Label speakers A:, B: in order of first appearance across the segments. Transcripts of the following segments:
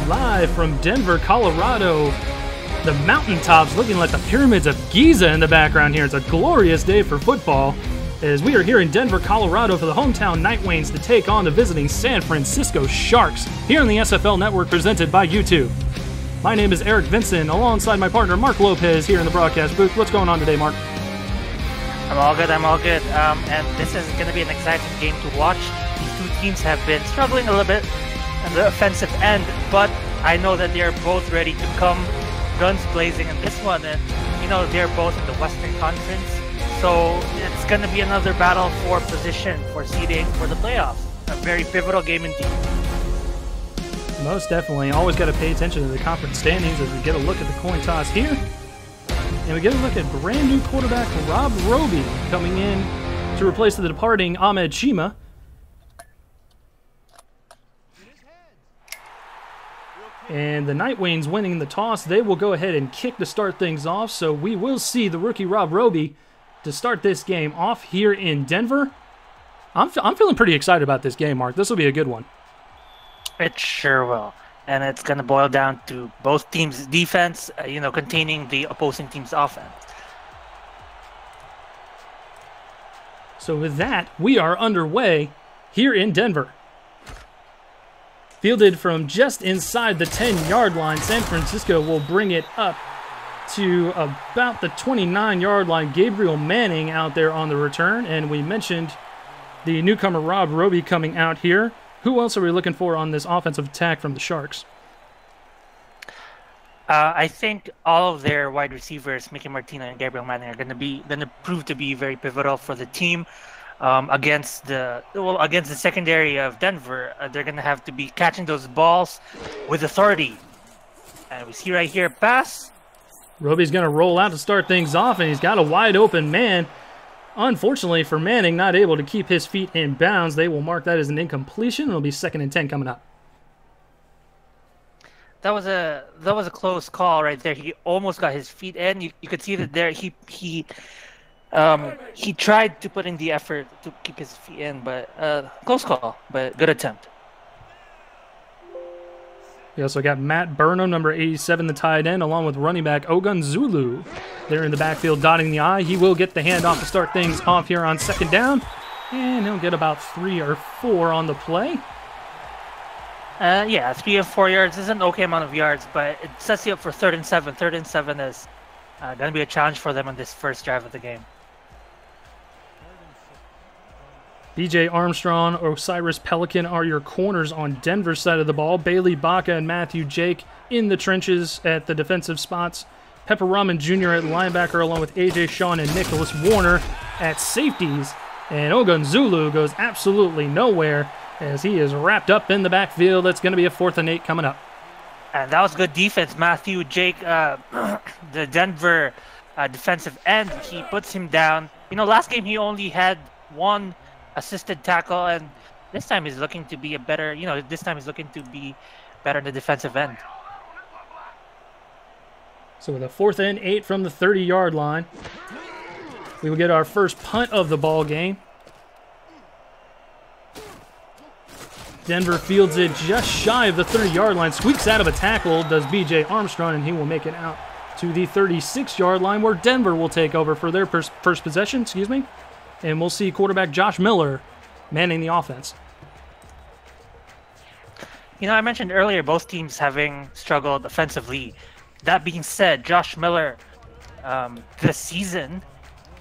A: live from Denver, Colorado. The mountaintops looking like the pyramids of Giza in the background here. It's a glorious day for football as we are here in Denver, Colorado for the hometown Nightwings to take on the visiting San Francisco Sharks here on the SFL Network presented by YouTube. My name is Eric Vinson alongside my partner Marc Lopez here in the broadcast booth. What's going on today, Marc?
B: I'm all good. And this is going to be an exciting game to watch. These two teams have been struggling a little bit on the offensive end, but I know that they're both ready to come guns blazing in this one. And, you know, they're both in the Western Conference, so it's going to be another battle for position, for seeding, for the playoffs. A very pivotal game indeed.
A: Most definitely. Always got to pay attention to the conference standings as we get a look at the coin toss here. And we get a look at brand new quarterback Roby coming in to replace the departing Ahmed Shima. And the Nightwings winning the toss. They will go ahead and kick to start things off. So we will see the rookie Roby to start this game off here in Denver. I'm feeling pretty excited about this game, Marc. This will be a good one.
B: It sure will. And it's going to boil down to both teams' defense, containing the opposing team's offense.
A: So with that, we are underway here in Denver. Fielded from just inside the 10-yard line, San Francisco will bring it up to about the 29-yard line. Gabriel Manning out there on the return, and we mentioned the newcomer Roby coming out here. Who else are we looking for on this offensive attack from the Sharks?
B: I think all of their wide receivers, Mickey Martino and Gabriel Manning, are going to prove to be very pivotal for the team against the secondary of Denver. They're going to have to be catching those balls with authority. And we see right here, pass.
A: Roby's going to roll out to start things off, and he's got a wide open man. Unfortunately for Manning, not able to keep his feet in bounds. They will mark that as an incompletion. It'll be 2nd and 10 coming up.
B: That was a close call right there. He almost got his feet in. You could see that there he tried to put in the effort to keep his feet in, but close call, but good attempt.
A: We also got Matt Burnham, number 87, the tight end, along with running back Ogunzulu. They're in the backfield dotting the I. He will get the handoff to start things off here on 2nd down. And he'll get about 3 or 4 on the play.
B: 3 or 4 yards is an okay amount of yards, but it sets you up for 3rd and 7. 3rd and 7 is going to be a challenge for them on this first drive of the game.
A: BJ Armstrong, Osiris Pelican are your corners on Denver's side of the ball. Bailey Baca and Matthew Jake in the trenches at the defensive spots. Pepper Rahman Jr. at linebacker, along with AJ Shawn and Nicholas Warner at safeties. And Ogunzulu goes absolutely nowhere as he is wrapped up in the backfield. That's going to be a 4th and 8 coming up.
B: And that was good defense. Matthew Jake, the Denver defensive end, he puts him down. Last game he only had 1 assisted tackle, and this time he's looking to be a better, this time he's looking to be better in the defensive end.
A: So with a 4th and 8 from the 30-yard line, we will get our first punt of the ball game. Denver fields it just shy of the 30-yard line, squeaks out of a tackle, does BJ Armstrong, and he will make it out to the 36-yard line where Denver will take over for their first possession, and we'll see quarterback Josh Miller manning the offense.
B: I mentioned earlier both teams having struggled offensively. That being said, Josh Miller, this season,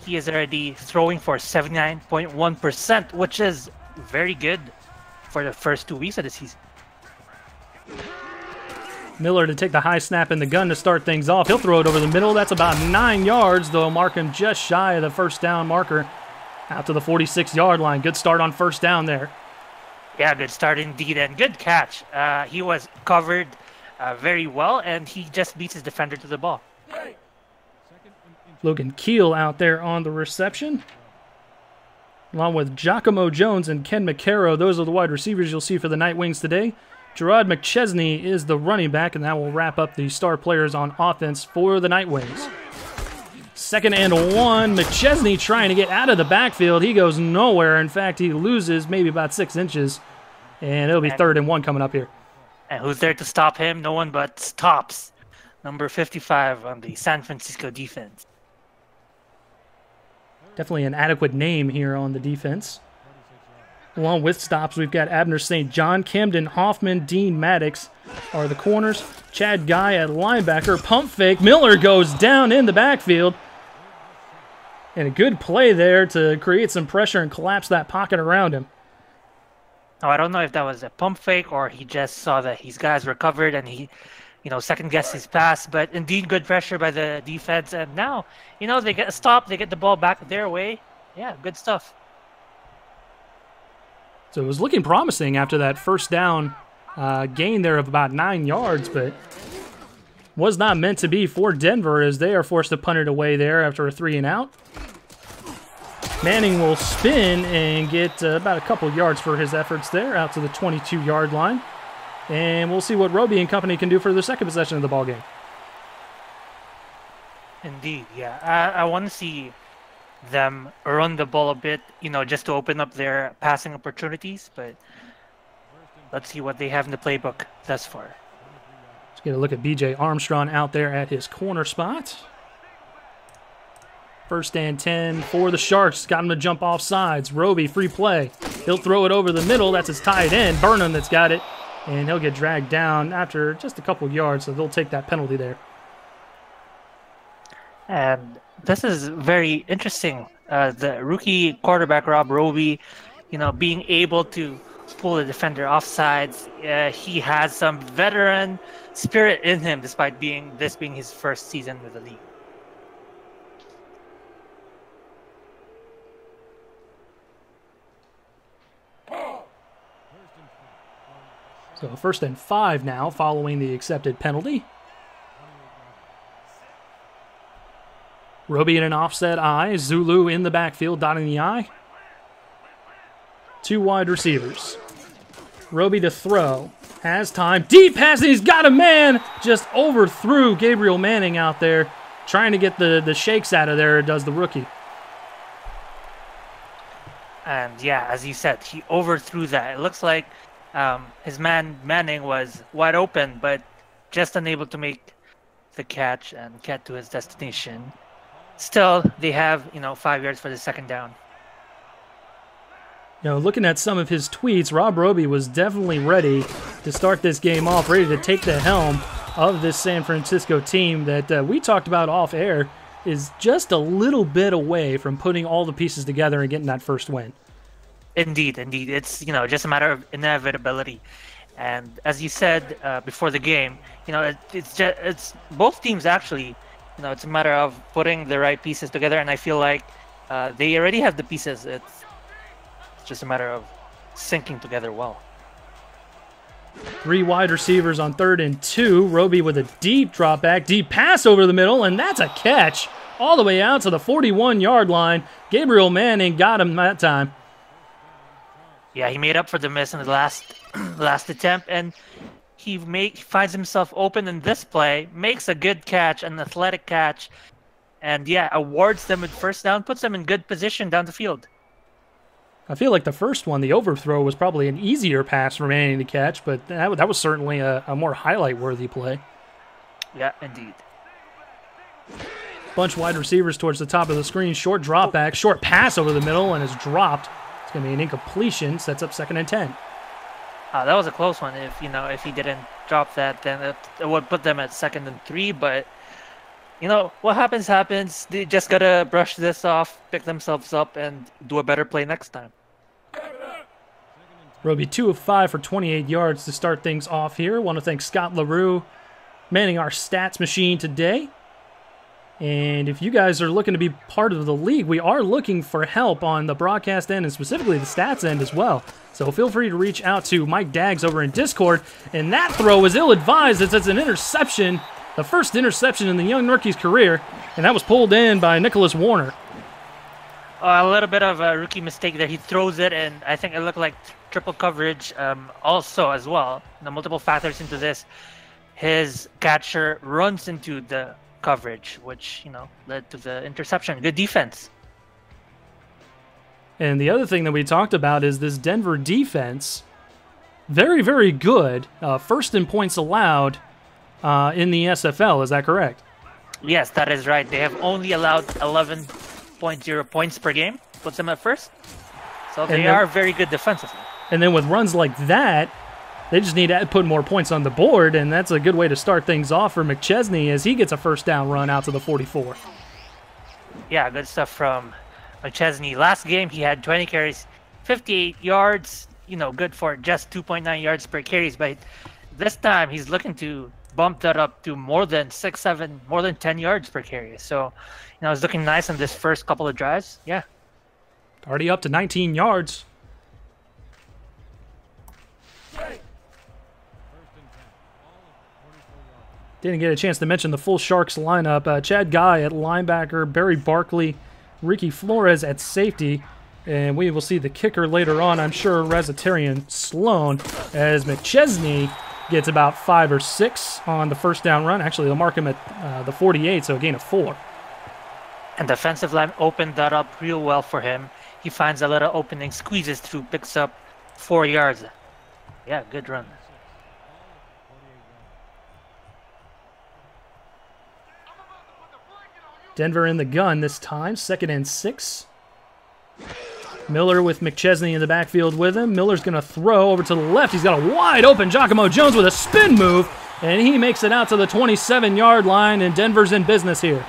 B: he is already throwing for 79.1%, which is very good for the first 2 weeks of the season.
A: Miller to take the high snap in the gun to start things off. He'll throw it over the middle. That's about 9 yards, though. Mark him just shy of the first down marker out to the 46-yard line. Good start on first down there.
B: Yeah, good start indeed, and good catch. He was covered very well, and he just beats his defender to the ball.
A: Logan Keel out there on the reception, along with Giacomo Jones and Ken McCarrow. Those are the wide receivers you'll see for the Nightwings today. Gerard McChesney is the running back, and that will wrap up the star players on offense for the Nightwings. 2nd and 1. McChesney trying to get out of the backfield. He goes nowhere. In fact, he loses maybe about 6 inches. And it'll be 3rd and 1 coming up here.
B: And who's there to stop him? No one but Stops, number 55 on the San Francisco defense.
A: Definitely an adequate name here on the defense. Along with Stops, we've got Abner St. John, Camden Hoffman, Dean Maddox are the corners. Chad Guy at linebacker. Pump fake. Miller goes down in the backfield. And a good play there to create some pressure and collapse that pocket around him.
B: Oh, I don't know if that was a pump fake or he just saw that his guys were covered and he, second-guessed his pass. But indeed, good pressure by the defense. And now, they get a stop. They get the ball back their way. Yeah, good stuff.
A: So it was looking promising after that first down gain there of about 9 yards, but was not meant to be for Denver as they are forced to punt it away there after a 3-and-out. Manning will spin and get about a couple yards for his efforts there out to the 22-yard line. And we'll see what Roby and company can do for the second possession of the ballgame.
B: Indeed, yeah. I want to see them run the ball a bit, just to open up their passing opportunities. But let's see what they have in the playbook thus far.
A: Let's get a look at B.J. Armstrong out there at his corner spot. 1st and 10 for the Sharks. Got him to jump off sides. Roby, free play. He'll throw it over the middle. That's his tight end, Burnham, that's got it. And he'll get dragged down after just a couple yards, so they'll take that penalty there.
B: And this is very interesting. The rookie quarterback, Roby, being able to pull the defender off sides. He has some veteran spirit in him, despite this being his first season with the league.
A: So 1st and 5 now following the accepted penalty. Roby in an offset I. Zulu in the backfield, dotting the I. 2 wide receivers. Roby to throw. Has time. Deep pass, and he's got a man. Just overthrew Gabriel Manning out there. Trying to get the shakes out of there, does the rookie.
B: And yeah, as you said, he overthrew that. It looks like his man Manning was wide open, but just unable to make the catch and get to his destination. Still, they have 5 yards for the second down.
A: Looking at some of his tweets, Rob Roby was definitely ready to start this game off, ready to take the helm of this San Francisco team that we talked about off air is just a little bit away from putting all the pieces together and getting that first win.
B: Indeed. It's, just a matter of inevitability. And as you said before the game, it's both teams actually, it's a matter of putting the right pieces together. And I feel like they already have the pieces. It's just a matter of syncing together well.
A: 3 wide receivers on 3rd and 2. Roby with a deep drop back, deep pass over the middle, and that's a catch all the way out to the 41-yard line. Gabriel Manning got him that time.
B: Yeah, he made up for the miss in the last attempt, and he finds himself open in this play, makes a good catch, an athletic catch, and yeah, awards them with first down, puts them in good position down the field.
A: I feel like the first one, the overthrow, was probably an easier pass for Manning to catch, but that was certainly a more highlight-worthy play.
B: Yeah, indeed.
A: Bunch wide receivers towards the top of the screen. Short drop back, short pass over the middle, and is dropped. It's going to be an incompletion. Sets up 2nd and 10.
B: That was a close one. If he didn't drop that, then it would put them at 2nd and 3. But what happens. They just gotta brush this off, pick themselves up, and do a better play next time.
A: Roby 2 of 5 for 28 yards to start things off here. Want to thank Scott LaRue manning our stats machine today. And if you guys are looking to be part of the league, we are looking for help on the broadcast end and specifically the stats end as well. So feel free to reach out to Mike Daggs over in Discord. And that throw was ill-advised. It's an interception, the first interception in the young rookie's career, and that was pulled in by Nicholas Warner.
B: A little bit of a rookie mistake there. He throws it, and I think it looked like triple coverage also as well. The multiple factors into this. His catcher runs into the coverage, which, led to the interception. Good defense.
A: And the other thing that we talked about is this Denver defense very, very good. First in points allowed in the SFL. Is that correct?
B: Yes, that is right. They have only allowed 11.0 points per game. Puts them at first. So they are very good defensively.
A: And then with runs like that, they just need to put more points on the board, and that's a good way to start things off for McChesney as he gets a first down run out to the 44.
B: Yeah, good stuff from McChesney. Last game, he had 20 carries, 58 yards, you know, good for just 2.9 yards per carries, but this time he's looking to bump that up to more than 6, 7, more than 10 yards per carry. So, you know, it's looking nice on this first couple of drives. Yeah.
A: Already up to 19 yards. Didn't get a chance to mention the full Sharks lineup. Chad Guy at linebacker, Barry Barkley, Ricky Flores at safety, and we will see the kicker later on, I'm sure, Razatarian Sloan, as McChesney gets about 5 or 6 on the first down run. Actually, they'll mark him at the 48, so a gain of 4.
B: And defensive line opened that up real well for him. He finds a little opening, squeezes through, picks up 4 yards. Yeah, good run.
A: Denver in the gun this time, 2nd and 6. Miller with McChesney in the backfield with him. Miller's going to throw over to the left. He's got a wide open Giacomo Jones with a spin move, and he makes it out to the 27-yard line, and Denver's in business here.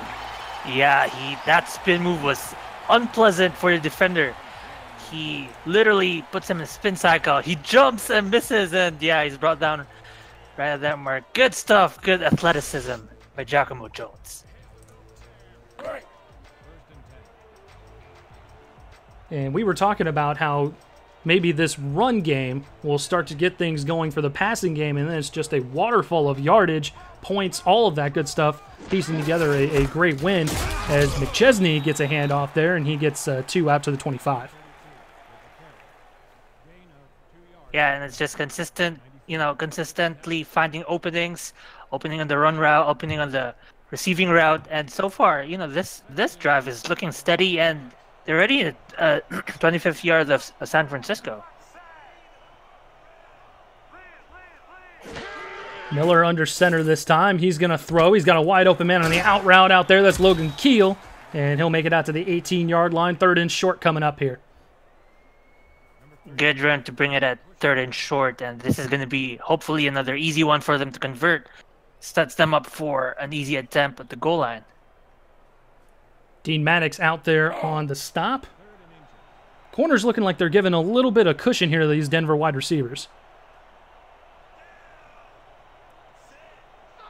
B: Yeah, that spin move was unpleasant for the defender. He literally puts him in a spin cycle. He jumps and misses, and yeah, he's brought down right at that mark. Good stuff, good athleticism by Giacomo Jones.
A: And we were talking about how maybe this run game will start to get things going for the passing game, and then it's just a waterfall of yardage, points, all of that good stuff, piecing together a great win as McChesney gets a handoff there, and he gets 2 out to the 25.
B: Yeah, and it's just consistent, you know, consistently finding openings, opening on the run route, opening on the receiving route, and so far, you know, this drive is looking steady, and they're already at 25th yard of San Francisco.
A: Miller under center this time. He's going to throw. He's got a wide open man on the out route out there. That's Logan Keel, and he'll make it out to the 18-yard line. 3rd and short coming up here.
B: Good run to bring it at 3rd and short, and this is going to be hopefully another easy one for them to convert. Sets them up for an easy attempt at the goal line.
A: Dean Maddox out there on the stop. Corners looking like they're giving a little bit of cushion here to these Denver wide receivers.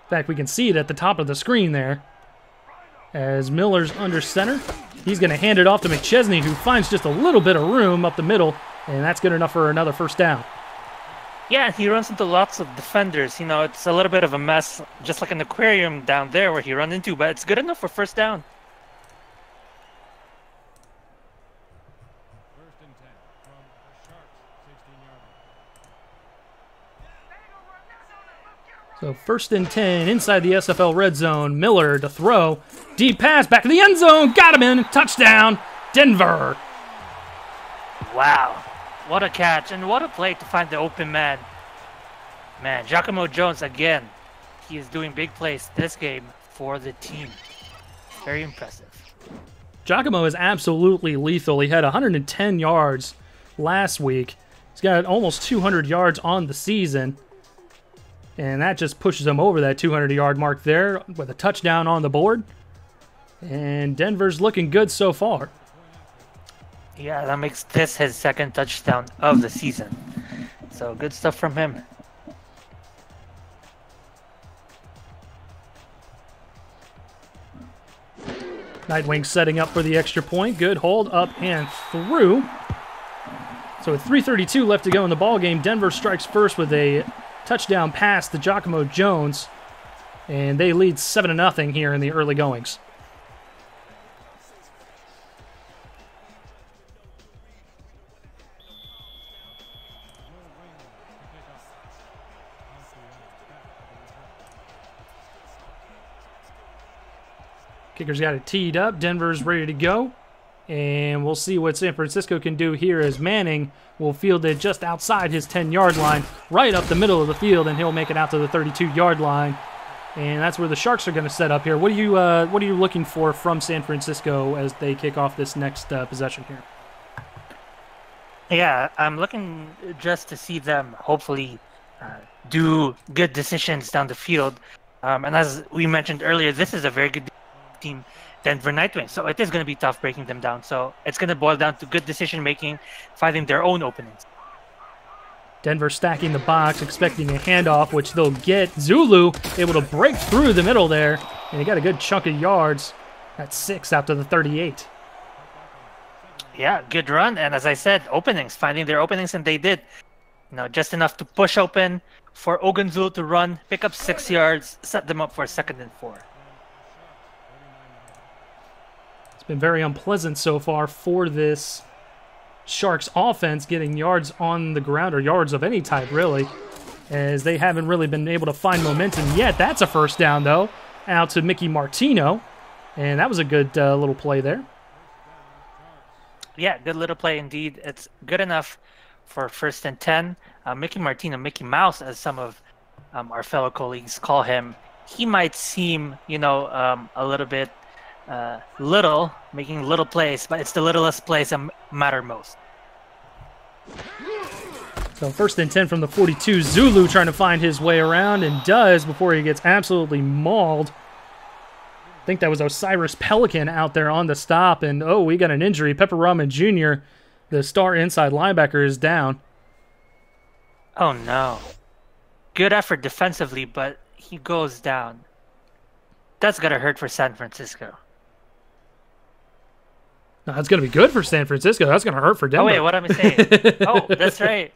A: In fact, we can see it at the top of the screen there. As Miller's under center, he's going to hand it off to McChesney, who finds just a little bit of room up the middle, and that's good enough for another first down.
B: Yeah, he runs into lots of defenders. You know, it's a little bit of a mess, just like an aquarium down there where he ran into, but it's good enough for first down.
A: So 1st and 10 inside the SFL red zone. Miller to throw. Deep pass back to the end zone. Got him in. Touchdown, Denver.
B: Wow. What a catch and what a play to find the open man. Man, Giacomo Jones again. He is doing big plays this game for the team. Very impressive.
A: Giacomo is absolutely lethal. He had 110 yards last week. He's got almost 200 yards on the season. And that just pushes him over that 200-yard mark there with a touchdown on the board. And Denver's looking good so far.
B: Yeah, that makes this his 2nd touchdown of the season. So good stuff from him.
A: Nightwings setting up for the extra point. Good hold up and through. So with 3:32 left to go in the ballgame, Denver strikes first with a touchdown pass to Giacomo Jones, and they lead 7-0 here in the early goings. Kicker's got it teed up. Denver's ready to go. And we'll see what San Francisco can do here as Manning will field it just outside his 10-yard line, right up the middle of the field, and he'll make it out to the 32-yard line. And that's where the Sharks are going to set up here. What are you looking for from San Francisco as they kick off this next possession here?
B: Yeah, I'm looking just to see them hopefully do good decisions down the field. And as we mentioned earlier, this is a very good team, Denver Nightwings. So it is going to be tough breaking them down. So it's going to boil down to good decision-making, finding their own openings.
A: Denver stacking the box, expecting a handoff, which they'll get. Zulu able to break through the middle there, and he got a good chunk of yards. That's 6 after the 38.
B: Yeah, good run. And as I said, openings, finding their openings, and they did. Just enough to push open for Ogunzulu to run, pick up 6 yards, set them up for a 2nd and 4.
A: It's been very unpleasant so far for this Sharks offense, getting yards on the ground, or yards of any type, really, as they haven't really been able to find momentum yet. That's a first down, though, out to Mickey Martino, and that was a good little play there.
B: Yeah, good little play indeed. It's good enough for 1st and 10. Mickey Martino, Mickey Mouse, as some of our fellow colleagues call him, he might seem, a little bit little, making little plays, but it's the littlest plays that matter most.
A: So 1st and 10 from the 42. Zulu trying to find his way around, and does before he gets absolutely mauled. I think that was Osiris Pelican out there on the stop, and oh, we got an injury. Pepper Rahman Jr., the star inside linebacker, is down.
B: Oh no. Good effort defensively, but he goes down. That's going to hurt for San Francisco.
A: No, that's going to be good for San Francisco. That's going to hurt for Denver.
B: Oh, wait, what am I saying? Oh, that's right.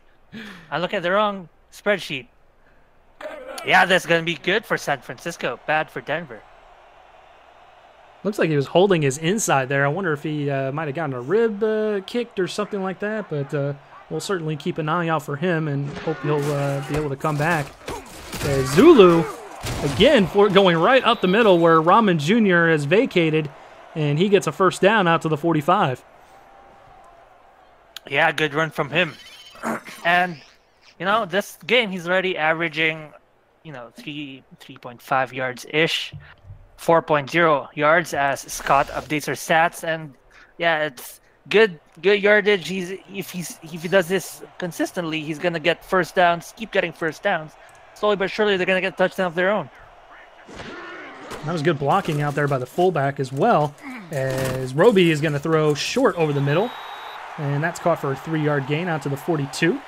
B: I look at the wrong spreadsheet. Yeah, that's going to be good for San Francisco. Bad for Denver.
A: Looks like he was holding his inside there. I wonder if he might have gotten a rib kicked or something like that, but we'll certainly keep an eye out for him and hope he'll be able to come back. Zulu, again, going right up the middle where Rahman Jr. has vacated, and he gets a first down out to the 45.
B: Yeah, good run from him. And, this game he's already averaging, 3.5 yards-ish. 4.0 yards as Scott updates her stats, and yeah, it's good yardage. If he does this consistently, he's gonna get first downs, keep getting first downs. Slowly but surely, they're gonna get a touchdown of their own.
A: That was good blocking out there by the fullback as well, as Roby is gonna throw short over the middle, and that's caught for a 3-yard gain out to the 42. Looks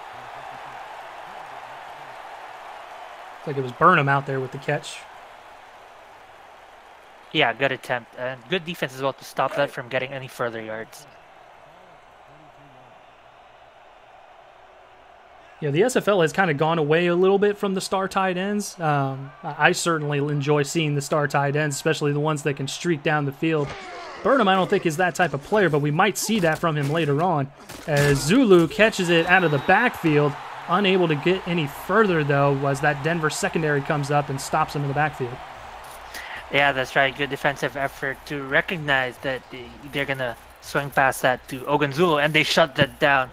A: like it was Burnham out there with the catch.
B: Yeah, good attempt. And good defense as well to stop that from getting any further yards.
A: Yeah, the SFL has kind of gone away a little bit from the star tight ends. I certainly enjoy seeing the star tight ends, especially the ones that can streak down the field. Burnham, I don't think, is that type of player, but we might see that from him later on. As Zulu catches it out of the backfield, unable to get any further, though, was that Denver secondary comes up and stops him in the backfield.
B: Yeah, that's right. Good defensive effort to recognize that they're going to swing past that to Ogunzulu, and they shut that down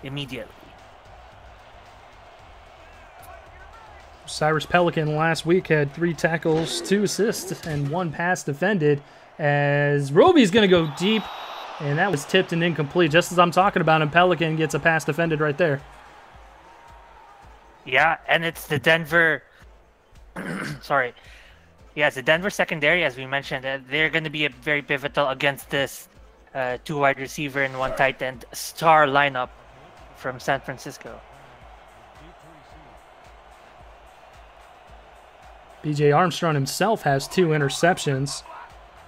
B: immediately.
A: Cyrus Pelican last week had 3 tackles, 2 assists, and 1 pass defended, as Roby's going to go deep, and that was tipped and incomplete. Just as I'm talking about him, Pelican gets a pass defended right there.
B: Yeah, and it's the Denver... Sorry. Yeah, it's the Denver secondary, as we mentioned. They're going to be very pivotal against this 2 wide receiver and 1 tight end star lineup from San Francisco.
A: B.J. Armstrong himself has 2 interceptions.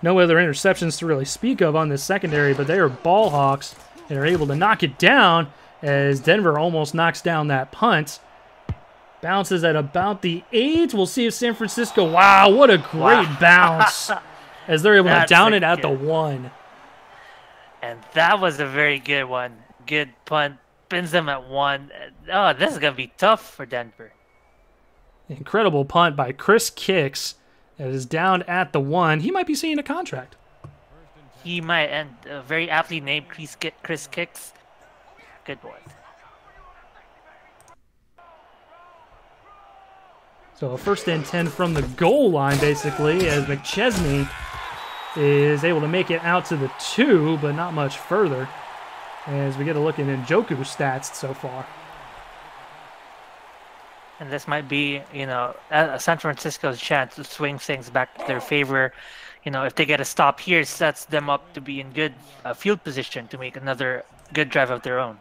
A: No other interceptions to really speak of on this secondary, but they are ball hawks and are able to knock it down as Denver almost knocks down that punt. Bounces at about the 8. We'll see if San Francisco... Wow, what a great bounce as they're able to down it at the 1.
B: And that was a very good one. Good punt. Pins them at 1. Oh, this is going to be tough for Denver.
A: Incredible punt by Chris Kicks. That is down at the 1. He might be seeing a contract.
B: He might, and very aptly named Chris Kicks. Good one.
A: So a 1st and 10 from the goal line, basically, as McChesney is able to make it out to the 2, but not much further, as we get a look at Njoku's stats so far.
B: And this might be, San Francisco's chance to swing things back to their favor. If they get a stop here, it sets them up to be in good field position to make another good drive of their own.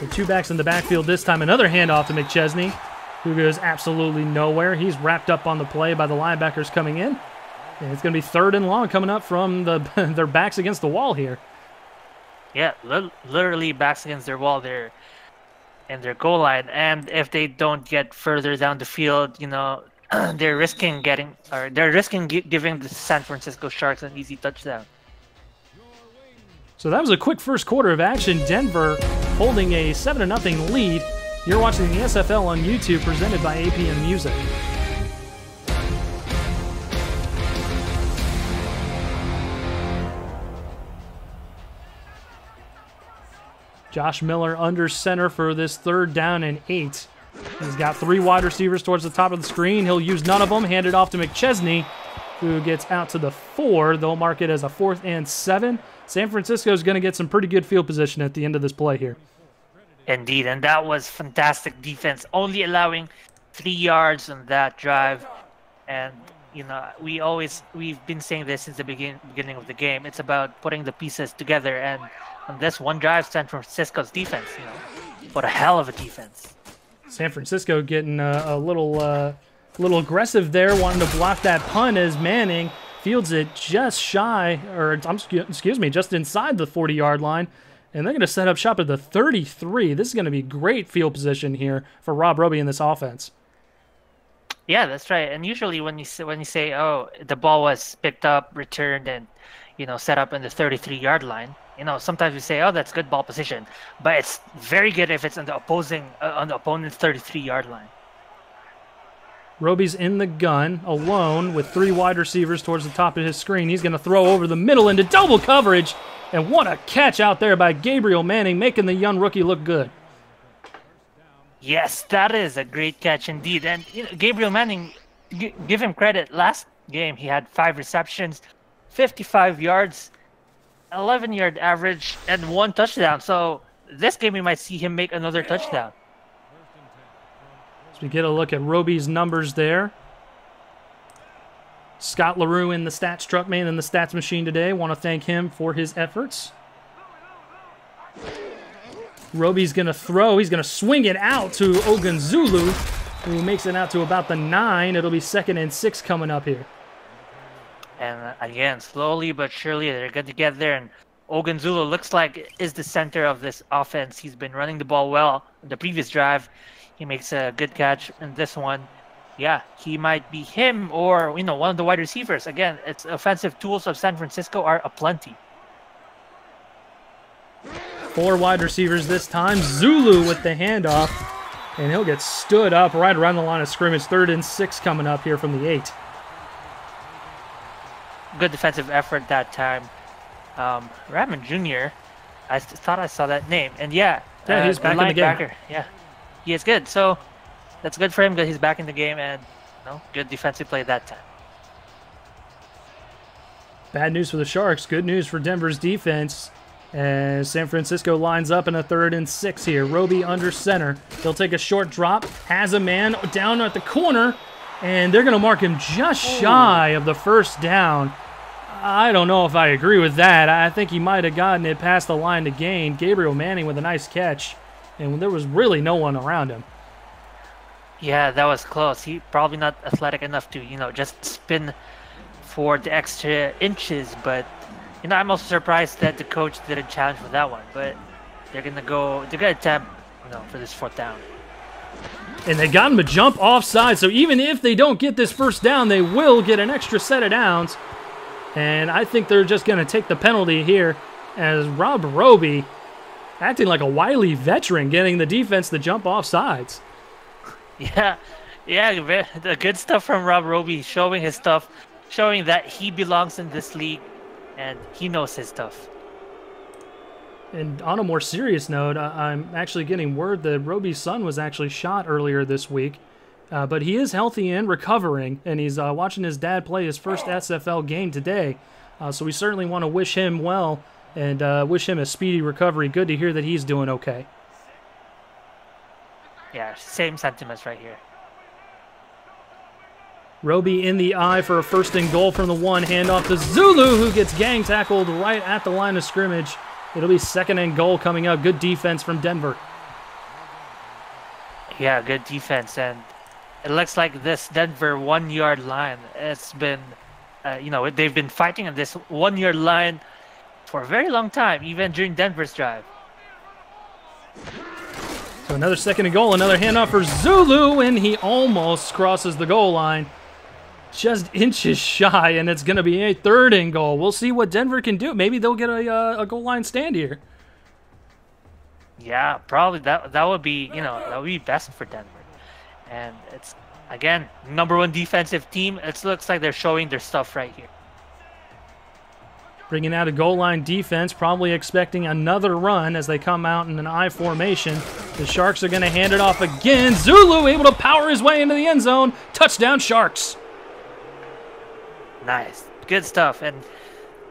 A: The 2 backs in the backfield this time. Another handoff to McChesney, who goes absolutely nowhere. He's wrapped up on the play by the linebackers coming in. And it's going to be 3rd and long coming up from their backs against the wall here.
B: Yeah, literally backs against their wall there and their goal line. And if they don't get further down the field, they're risking giving the San Francisco Sharks an easy touchdown.
A: So that was a quick first quarter of action. Denver holding a 7-0 lead. You're watching the SFL on YouTube, presented by APM Music. Josh Miller under center for this 3rd down and 8. He's got 3 wide receivers towards the top of the screen. He'll use none of them. Hand it off to McChesney, who gets out to the 4. They'll mark it as a 4th and 7. San Francisco is going to get some pretty good field position at the end of this play here.
B: Indeed, and that was fantastic defense, only allowing 3 yards on that drive. And, we've been saying this since the beginning of the game. It's about putting the pieces together, and on this one drive, San Francisco's defense, what a hell of a defense.
A: San Francisco getting a little aggressive there, wanting to block that punt as Manning fields it just shy, or excuse me, just inside the 40-yard line, and they're going to set up shop at the 33. This is going to be great field position here for Rob Roby in this offense.
B: Yeah, that's right. And usually when you say, oh, the ball was picked up, returned, and set up in the 33-yard line, sometimes we say, oh, that's good ball position, but it's very good if it's on the opponent's 33-yard line.
A: Roby's in the gun, alone, with 3 wide receivers towards the top of his screen. He's going to throw over the middle into double coverage, and what a catch out there by Gabriel Manning, making the young rookie look good.
B: Yes, that is a great catch indeed. And Gabriel Manning, give him credit. Last game, he had 5 receptions, 55 yards, 11-yard average, and 1 touchdown. So this game, we might see him make another touchdown.
A: So we get a look at Roby's numbers there. Scott LaRue in the stats truck man and the stats machine today. Want to thank him for his efforts. Roby's going to throw. He's going to swing it out to Ogunzulu, who makes it out to about the 9. It'll be 2nd and 6 coming up here.
B: And again, slowly but surely, they're going to get there. And Ogunzulu looks like is the center of this offense. He's been running the ball well in the previous drive. He makes a good catch in this one. Yeah, he might be him or, one of the wide receivers. Again, its offensive tools of San Francisco are aplenty.
A: 4 wide receivers this time. Zulu with the handoff, and he'll get stood up right around the line of scrimmage. 3rd and 6 coming up here from the 8.
B: Good defensive effort that time. Raman Jr., I thought I saw that name. And yeah,
A: he's back in the game.
B: Yeah, he is good. So that's good for him because he's back in the game, and good defensive play that time.
A: Bad news for the Sharks. Good news for Denver's defense. As San Francisco lines up in a 3rd and 6 here. Roby under center. He'll take a short drop. Has a man down at the corner. And they're going to mark him just shy of the 1st down. I don't know if I agree with that. I think he might have gotten it past the line to gain. Gabriel Manning with a nice catch. And there was really no one around him.
B: Yeah, that was close. He probably not athletic enough to, just spin for the extra inches. But, I'm also surprised that the coach didn't challenge for that one. But they're going to attempt, for this 4th down.
A: And they got him to jump offside. So even if they don't get this 1st down, they will get an extra set of downs. And I think they're just going to take the penalty here as Rob Roby, acting like a wily veteran, getting the defense to jump off sides.
B: Yeah, Yeah, the good stuff from Roby, showing his stuff, showing that he belongs in this league, and he knows his stuff.
A: And on a more serious note, I'm actually getting word that Roby's son was actually shot earlier this week, but he is healthy and recovering, and he's watching his dad play his first SFL game today. So we certainly want to wish him well and wish him a speedy recovery. Good to hear that he's doing okay.
B: Yeah, same sentiments right here.
A: Roby in the eye for a first and goal from the one. Handoff to Zulu, who gets gang tackled right at the line of scrimmage. It'll be second and goal coming up. Good defense from Denver.
B: Yeah, good defense. And it looks like this Denver 1 yard line, it's been, they've been fighting on this 1 yard line for a very long time, even during Denver's drive.
A: So another second and goal, another handoff for Zulu, and he almost crosses the goal line. Just inches shy, and it's going to be a third and goal. We'll see what Denver can do. Maybe they'll get a goal line stand here.
B: Yeah, probably that would be, that would be best for Denver. And it's, again, #1 defensive team. It looks like they're showing their stuff right here.
A: Bringing out a goal line defense, probably expecting another run as they come out in an I formation. The Sharks are going to hand it off again. Zulu able to power his way into the end zone. Touchdown, Sharks.
B: Nice. Good stuff. And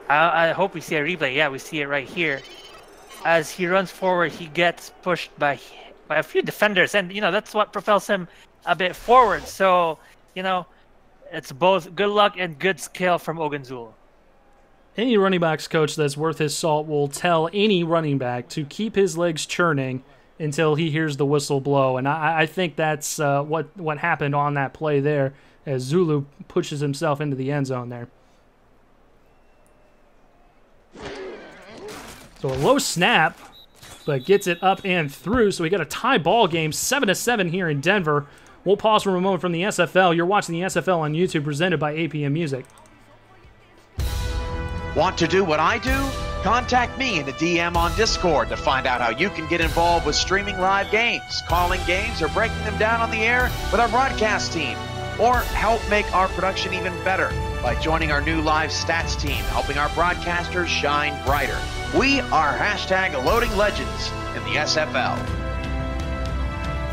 B: I hope we see a replay. Yeah, we see it right here. As he runs forward, he gets pushed by a few defenders. And, that's what propels him a bit forward. So, it's both good luck and good skill from Ogunzulu.
A: Any running backs coach that's worth his salt will tell any running back to keep his legs churning until he hears the whistle blow. And I think that's what happened on that play there, as Zulu pushes himself into the end zone there. So a low snap, but gets it up and through. So we got a tie ball game, 7-7 here in Denver. We'll pause for a moment from the SFL. You're watching the SFL on YouTube, presented by APM Music.
C: Want to do what I do? Contact me in the DM on Discord to find out how you can get involved with streaming live games, calling games, or breaking them down on the air with our broadcast team. Or help make our production even better by joining our new live stats team, helping our broadcasters shine brighter. We are #Loading Legends in the SFL.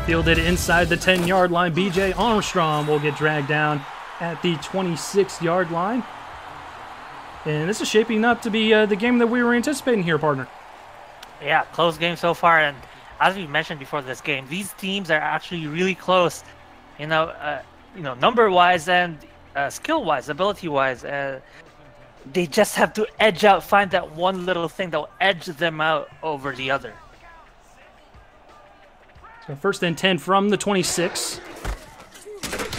A: Fielded inside the 10-yard line, BJ Armstrong will get dragged down at the 26-yard line. And this is shaping up to be the game that we were anticipating here, partner.
B: Yeah, close game so far. And as we mentioned before this game, these teams are actually really close, number-wise and skill-wise, ability-wise. They just have to edge out, find that one little thing that will edge them out over the other.
A: So first and 10 from the 26.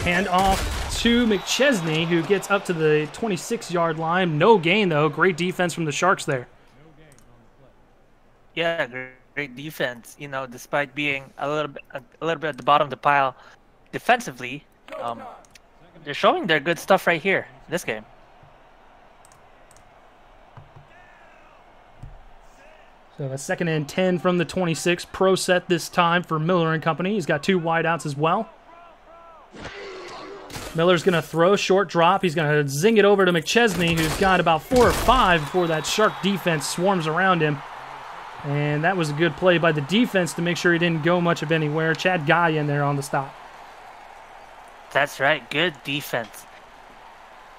A: Hand off to McChesney, who gets up to the 26-yard line. No gain, though. Great defense from the Sharks there.
B: Yeah, great defense. Despite being a little bit at the bottom of the pile defensively, they're showing their good stuff right here this game.
A: So a second and 10 from the 26. Pro set this time for Miller and company. He's got two wideouts as well. Miller's going to throw, short drop. He's going to zing it over to McChesney, who's got about 4 or 5 before that Shark defense swarms around him. And that was a good play by the defense to make sure he didn't go much of anywhere. Chad Guy in there on the stop.
B: That's right. Good defense.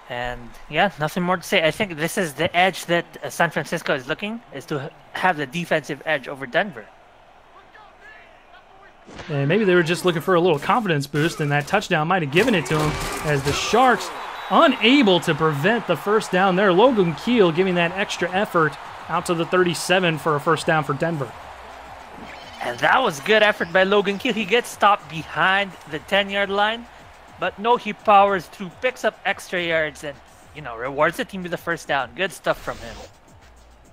B: And, yeah, nothing more to say. I think this is the edge that San Francisco is looking, is to have the defensive edge over Denver.
A: And maybe they were just looking for a little confidence boost, and that touchdown might have given it to them, as the Sharks unable to prevent the first down there. Logan Keel giving that extra effort out to the 37 for a first down for Denver.
B: And that was good effort by Logan Keel. He gets stopped behind the 10-yard line, but no, he powers through, picks up extra yards, and, rewards the team with the first down. Good stuff from him.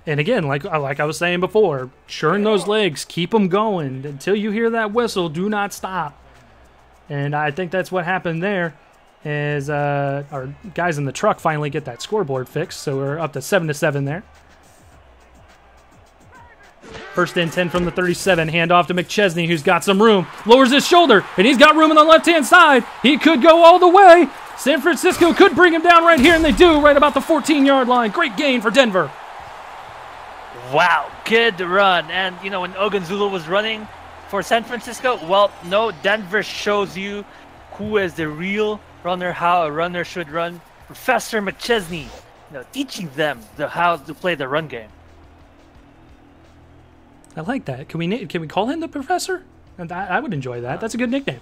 A: And again, like I was saying before, churn those legs, keep them going. Until you hear that whistle, do not stop. And I think that's what happened there, as our guys in the truck finally get that scoreboard fixed. So we're up to 7-7 there. First and 10 from the 37. Handoff to McChesney, who's got some room. Lowers his shoulder, and he's got room on the left-hand side. He could go all the way. San Francisco could bring him down right here, and they do, right about the 14-yard line. Great gain for Denver.
B: Wow, good run. And, you know, when Ogunzulu was running for San Francisco, well, no, Denver shows you who is the real runner, how a runner should run. Professor McChesney, you know, teaching them how to play the run game.
A: I like that. Can we call him the professor? I would enjoy that. That's a good nickname.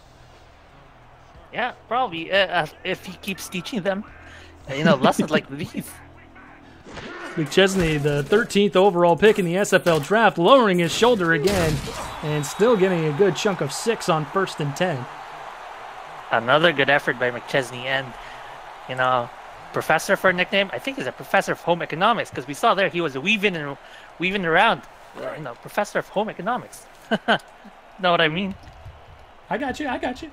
B: Yeah, probably. If he keeps teaching them, you know, lessons like these.
A: McChesney, the 13th overall pick in the SFL draft, lowering his shoulder again and still getting a good chunk of 6 on 1st and 10.
B: Another good effort by McChesney, and, you know, professor for a nickname, I think he's a professor of home economics, because we saw there he was weaving around, you know, professor of home economics. Know what I mean?
A: I got you.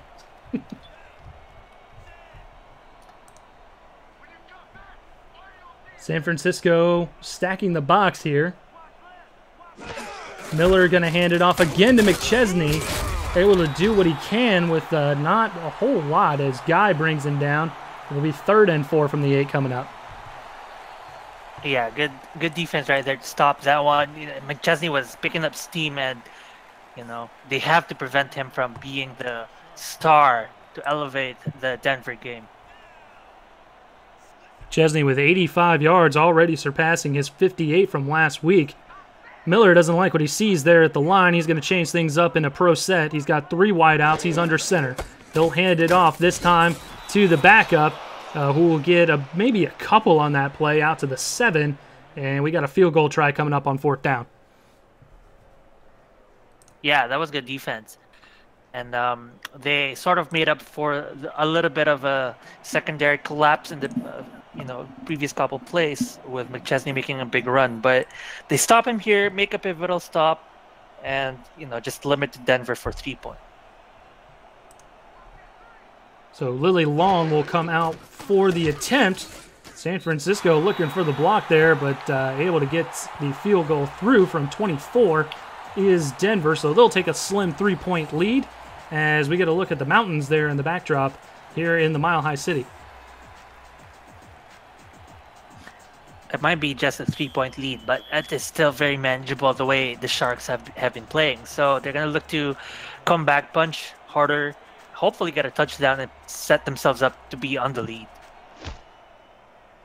A: San Francisco stacking the box here. Miller going to hand it off again to McChesney. Able to do what he can with not a whole lot as Guy brings him down. It'll be 3rd and 4 from the 8 coming up.
B: Yeah, good defense right there to stop that one. You know, McChesney was picking up steam, and, you know, they have to prevent him from being the star to elevate the Denver game.
A: Chesney with 85 yards, already surpassing his 58 from last week. Miller doesn't like what he sees there at the line. He's going to change things up in a pro set. He's got 3 wideouts. He's under center. He'll hand it off this time to the backup, who will get maybe a couple on that play out to the 7. And we got a field goal try coming up on 4th down.
B: Yeah, that was good defense. And they sort of made up for a little bit of a secondary collapse in the you know, previous couple plays with McChesney making a big run. But they stop him here, make a pivotal stop, and, you know, just limit Denver for 3-point.
A: So Lily Long will come out for the attempt. San Francisco looking for the block there, but able to get the field goal through from 24 is Denver. So they'll take a slim 3-point lead as we get a look at the mountains there in the backdrop here in the Mile High City.
B: It might be just a 3-point lead, but it is still very manageable the way the Sharks have been playing. So they're going to look to come back, punch harder, hopefully get a touchdown and set themselves up to be on the lead.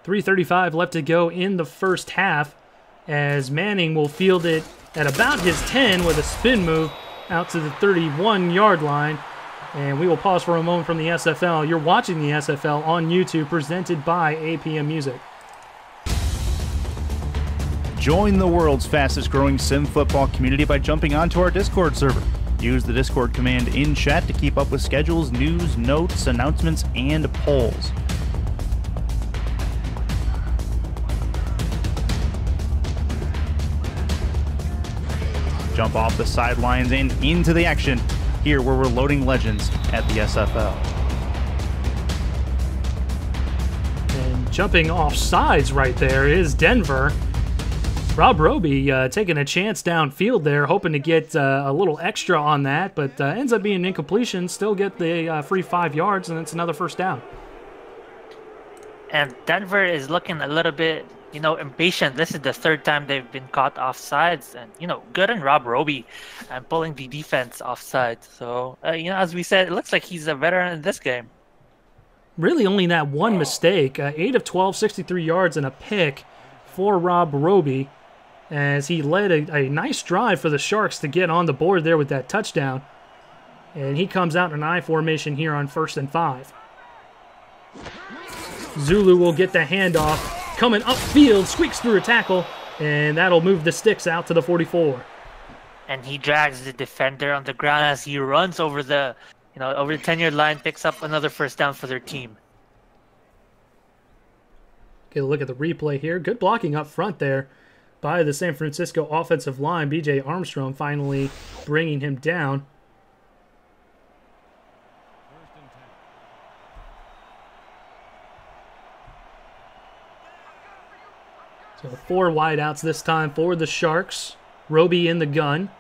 A: 3:35 left to go in the first half as Manning will field it at about his 10 with a spin move out to the 31-yard line. And we will pause for a moment from the SFL. You're watching the SFL on YouTube, presented by APM Music.
D: Join the world's fastest growing sim football community by jumping onto our Discord server. Use the Discord command in chat to keep up with schedules, news, notes, announcements, and polls. Jump off the sidelines and into the action here where we're loading legends at the SFL.
A: And jumping off sides right there is Denver. Rob Roby taking a chance downfield there, hoping to get a little extra on that, but ends up being an incompletion. Still get the free 5 yards, and it's another first down.
B: And Denver is looking a little bit, you know, impatient. This is the 3rd time they've been caught off sides, and, you know, good on Rob Roby and pulling the defense off sides. So, you know, as we said, it looks like he's a veteran in this game.
A: Really only that one mistake. 8 of 12, 63 yards and a pick for Rob Roby, as he led a nice drive for the Sharks to get on the board there with that touchdown. And he comes out in an I formation here on 1st and 5. Zulu will get the handoff. Coming upfield, squeaks through a tackle, and that'll move the sticks out to the 44.
B: And he drags the defender on the ground as he runs over the, you know, over the 10-yard line, picks up another first down for their team.
A: Get a look at the replay here. Good blocking up front there by the San Francisco offensive line. B.J. Armstrong finally bringing him down. So 4 wideouts this time for the Sharks. Roby in the gun.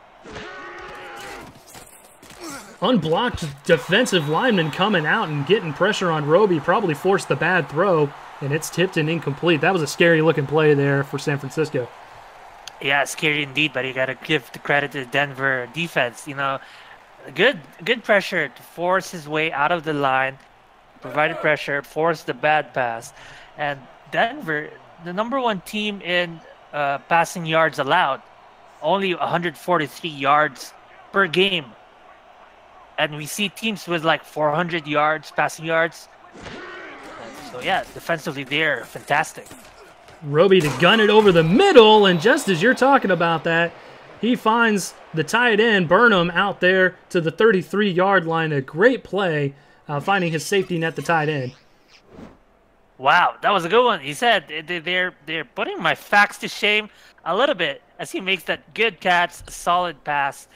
A: Unblocked defensive lineman coming out and getting pressure on Roby. Probably forced the bad throw, and it's tipped and incomplete. That was a scary-looking play there for San Francisco.
B: Yeah, scary indeed, but you got to give the credit to the Denver defense. You know, good pressure to force his way out of the line, provided pressure, forced the bad pass. And Denver, the #1 team in passing yards allowed, only 143 yards per game. And we see teams with like 400 yards, passing yards. So yeah, defensively they're fantastic.
A: Roby to gun it over the middle, and just as you're talking about that, he finds the tight end, Burnham, out there to the 33-yard line. A great play, finding his safety net, the tight end.
B: Wow, that was a good one. He said they're putting my facts to shame a little bit as he makes that good catch, solid pass.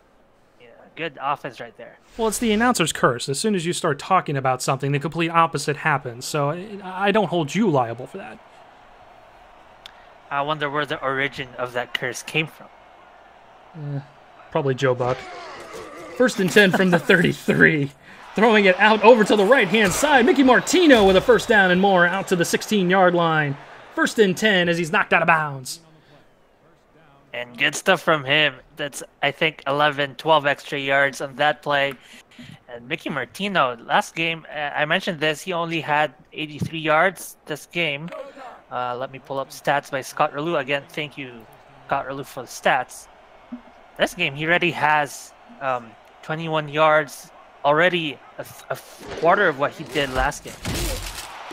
B: Yeah, good offense right there.
A: Well, it's the announcer's curse. As soon as you start talking about something, the complete opposite happens. So I don't hold you liable for that.
B: I wonder where the origin of that curse came from.
A: Probably Joe Buck. 1st and 10 from the 33. Throwing it out over to the right-hand side. Mickey Martino with a first down and more out to the 16-yard line. 1st and 10 as he's knocked out of bounds.
B: And good stuff from him. That's, I think, 11, 12 extra yards on that play. And Mickey Martino, last game, I mentioned this, he only had 83 yards this game. Let me pull up stats by Scott Relu. Again, thank you, Scott Relu, for the stats. This game, he already has 21 yards, already a quarter of what he did last game.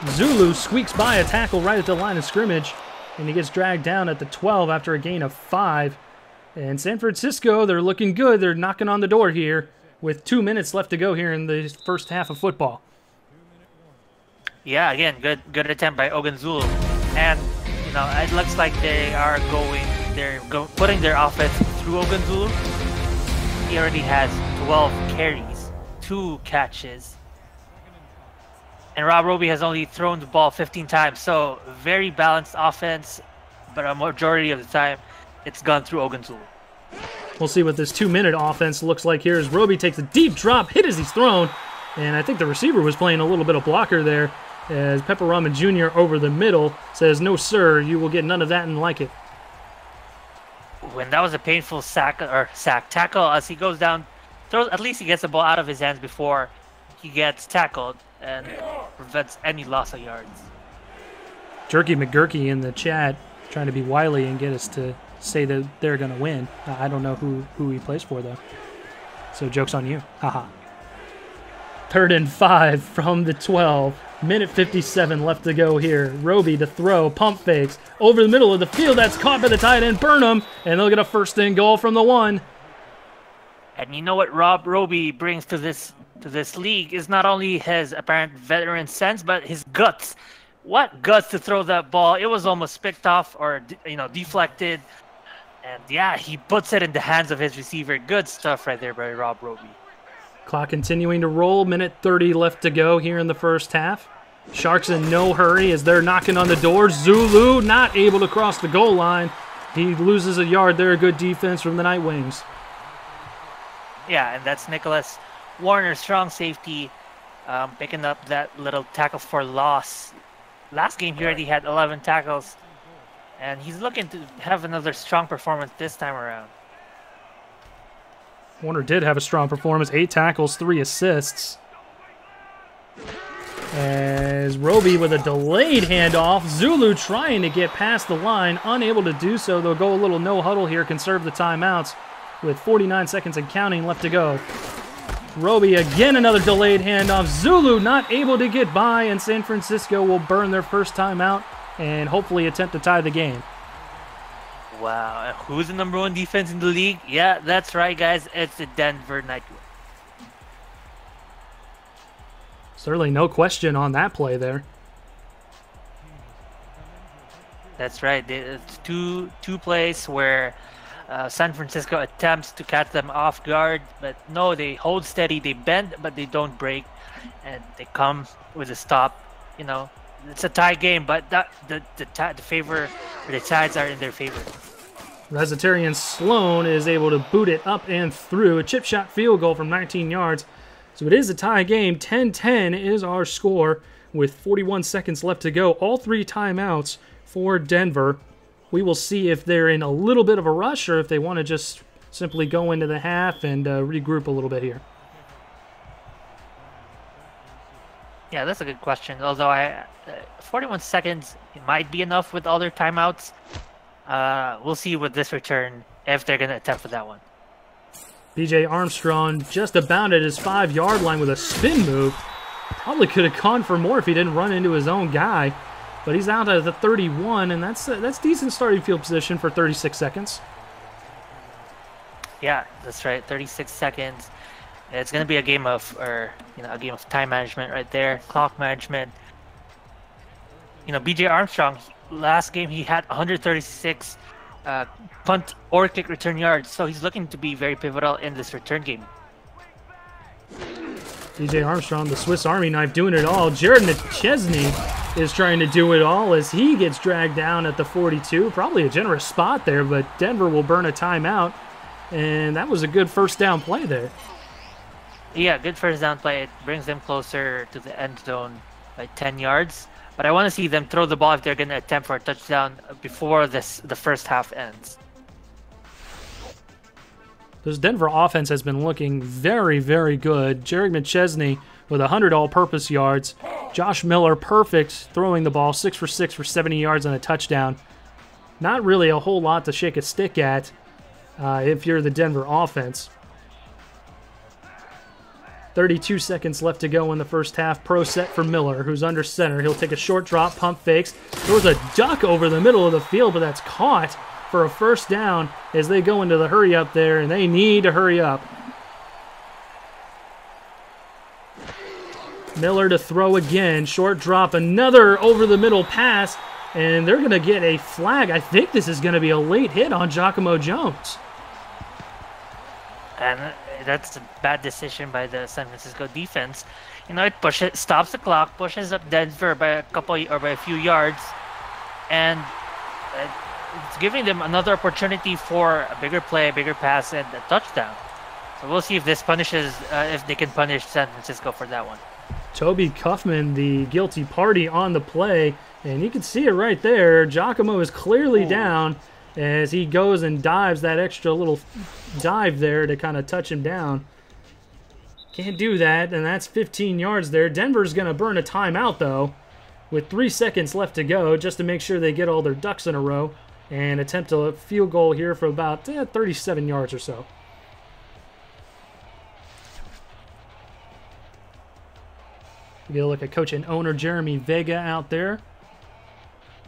A: Zulu squeaks by a tackle right at the line of scrimmage, and he gets dragged down at the 12 after a gain of 5. And San Francisco, they're looking good. They're knocking on the door here with 2 minutes left to go here in the first half of football.
B: Yeah, again, good attempt by Ogunzulu. And, you know, it looks like they are putting their offense through Ogunzulu. He already has 12 carries, 2 catches. And Rob Roby has only thrown the ball 15 times. So, very balanced offense, but a majority of the time, it's gone through Ogunzulu.
A: We'll see what this 2-minute offense looks like here as Roby takes a deep drop, hit as he's thrown. And I think the receiver was playing a little bit of blocker there, as Pepperama Jr. over the middle says, "No, sir, you will get none of that and like it."
B: When that was a painful sack tackle as he goes down, at least he gets the ball out of his hands before he gets tackled and prevents any loss of yards.
A: Jerky McGurky in the chat trying to be wily and get us to say that they're going to win. I don't know who he plays for, though. So joke's on you. Haha. 3rd and 5 from the 12. Minute 57 left to go here. Roby to throw, pump fakes over the middle of the field. That's caught by the tight end, Burnham, and they'll get a 1st and goal from the 1.
B: And you know what Rob Roby brings to this league is not only his apparent veteran sense, but his guts. What guts to throw that ball! It was almost picked off or deflected, and yeah, he puts it in the hands of his receiver. Good stuff right there by Rob Roby.
A: Clock continuing to roll. Minute 30 left to go here in the first half. Sharks in no hurry as they're knocking on the door. Zulu not able to cross the goal line. He loses a yard there. Good defense from the Nightwings.
B: Yeah, and that's Nicholas Warner, strong safety, picking up that little tackle for loss. Last game he already had 11 tackles, and he's looking to have another strong performance this time around.
A: Warner did have a strong performance. 8 tackles, 3 assists. As Roby with a delayed handoff. Zulu trying to get past the line, unable to do so. They'll go a little no huddle here, conserve the timeouts with 49 seconds and counting left to go. Roby again, another delayed handoff. Zulu not able to get by, and San Francisco will burn their first timeout and hopefully attempt to tie the game.
B: Wow, and who's the #1 defense in the league? Yeah, that's right, guys. It's the Denver Nightwings.
A: Certainly no question on that play there.
B: That's right. It's two plays where San Francisco attempts to catch them off guard, but no, they hold steady, they bend, but they don't break, and they come with a stop. You know, it's a tie game, but the tides are in their favor.
A: Resetarian Sloan is able to boot it up and through. A chip shot field goal from 19 yards. So it is a tie game. 10-10 is our score with 41 seconds left to go. All 3 timeouts for Denver. We will see if they're in a little bit of a rush or if they want to just simply go into the half and regroup a little bit here.
B: Yeah, that's a good question. Although 41 seconds might be enough with all their timeouts. We'll see with this return if they're going to attempt for that one.
A: BJ Armstrong just about at his 5-yard line with a spin move. Probably could have gone for more if he didn't run into his own guy. But he's out at the 31, and that's decent starting field position for 36 seconds.
B: Yeah, that's right. 36 seconds. It's going to be a game of, a game of time management right there, clock management. BJ Armstrong, last game he had 136 punt or kick return yards, so he's looking to be very pivotal in this return game.
A: BJ Armstrong, the Swiss Army knife, doing it all. Jared McChesney is trying to do it all as he gets dragged down at the 42. Probably a generous spot there, but Denver will burn a timeout, and that was a good first down play there.
B: Yeah, good first down play. It brings them closer to the end zone by 10 yards. But I want to see them throw the ball if they're going to attempt for a touchdown before the first half ends.
A: This Denver offense has been looking very, very good. Jerry McChesney with 100 all-purpose yards. Josh Miller, perfect, throwing the ball, 6 for 6 for 70 yards and a touchdown. Not really a whole lot to shake a stick at if you're the Denver offense. 32 seconds left to go in the first half. Pro set for Miller, who's under center. He'll take a short drop, pump fakes. Throws a duck over the middle of the field, but that's caught for a first down as they go into the hurry up there, and they need to hurry up. Miller to throw again. Short drop, another over the middle pass, and they're going to get a flag. I think this is going to be a late hit on Giacomo Jones.
B: And that's a bad decision by the San Francisco defense. It stops the clock, pushes up Denver by a few yards, and it's giving them another opportunity for a bigger play, a bigger pass, and a touchdown. So we'll see if this punishes, if they can punish San Francisco for that one.
A: Toby Cuffman, the guilty party on the play, and you can see it right there. Giacomo is clearly down as he goes and dives that extra little dive there to kind of touch him down. Can't do that, and that's 15 yards there. Denver's going to burn a timeout, though, with 3 seconds left to go, just to make sure they get all their ducks in a row and attempt a field goal here for about 37 yards or so. We get a look at coach and owner Jeremy Vega out there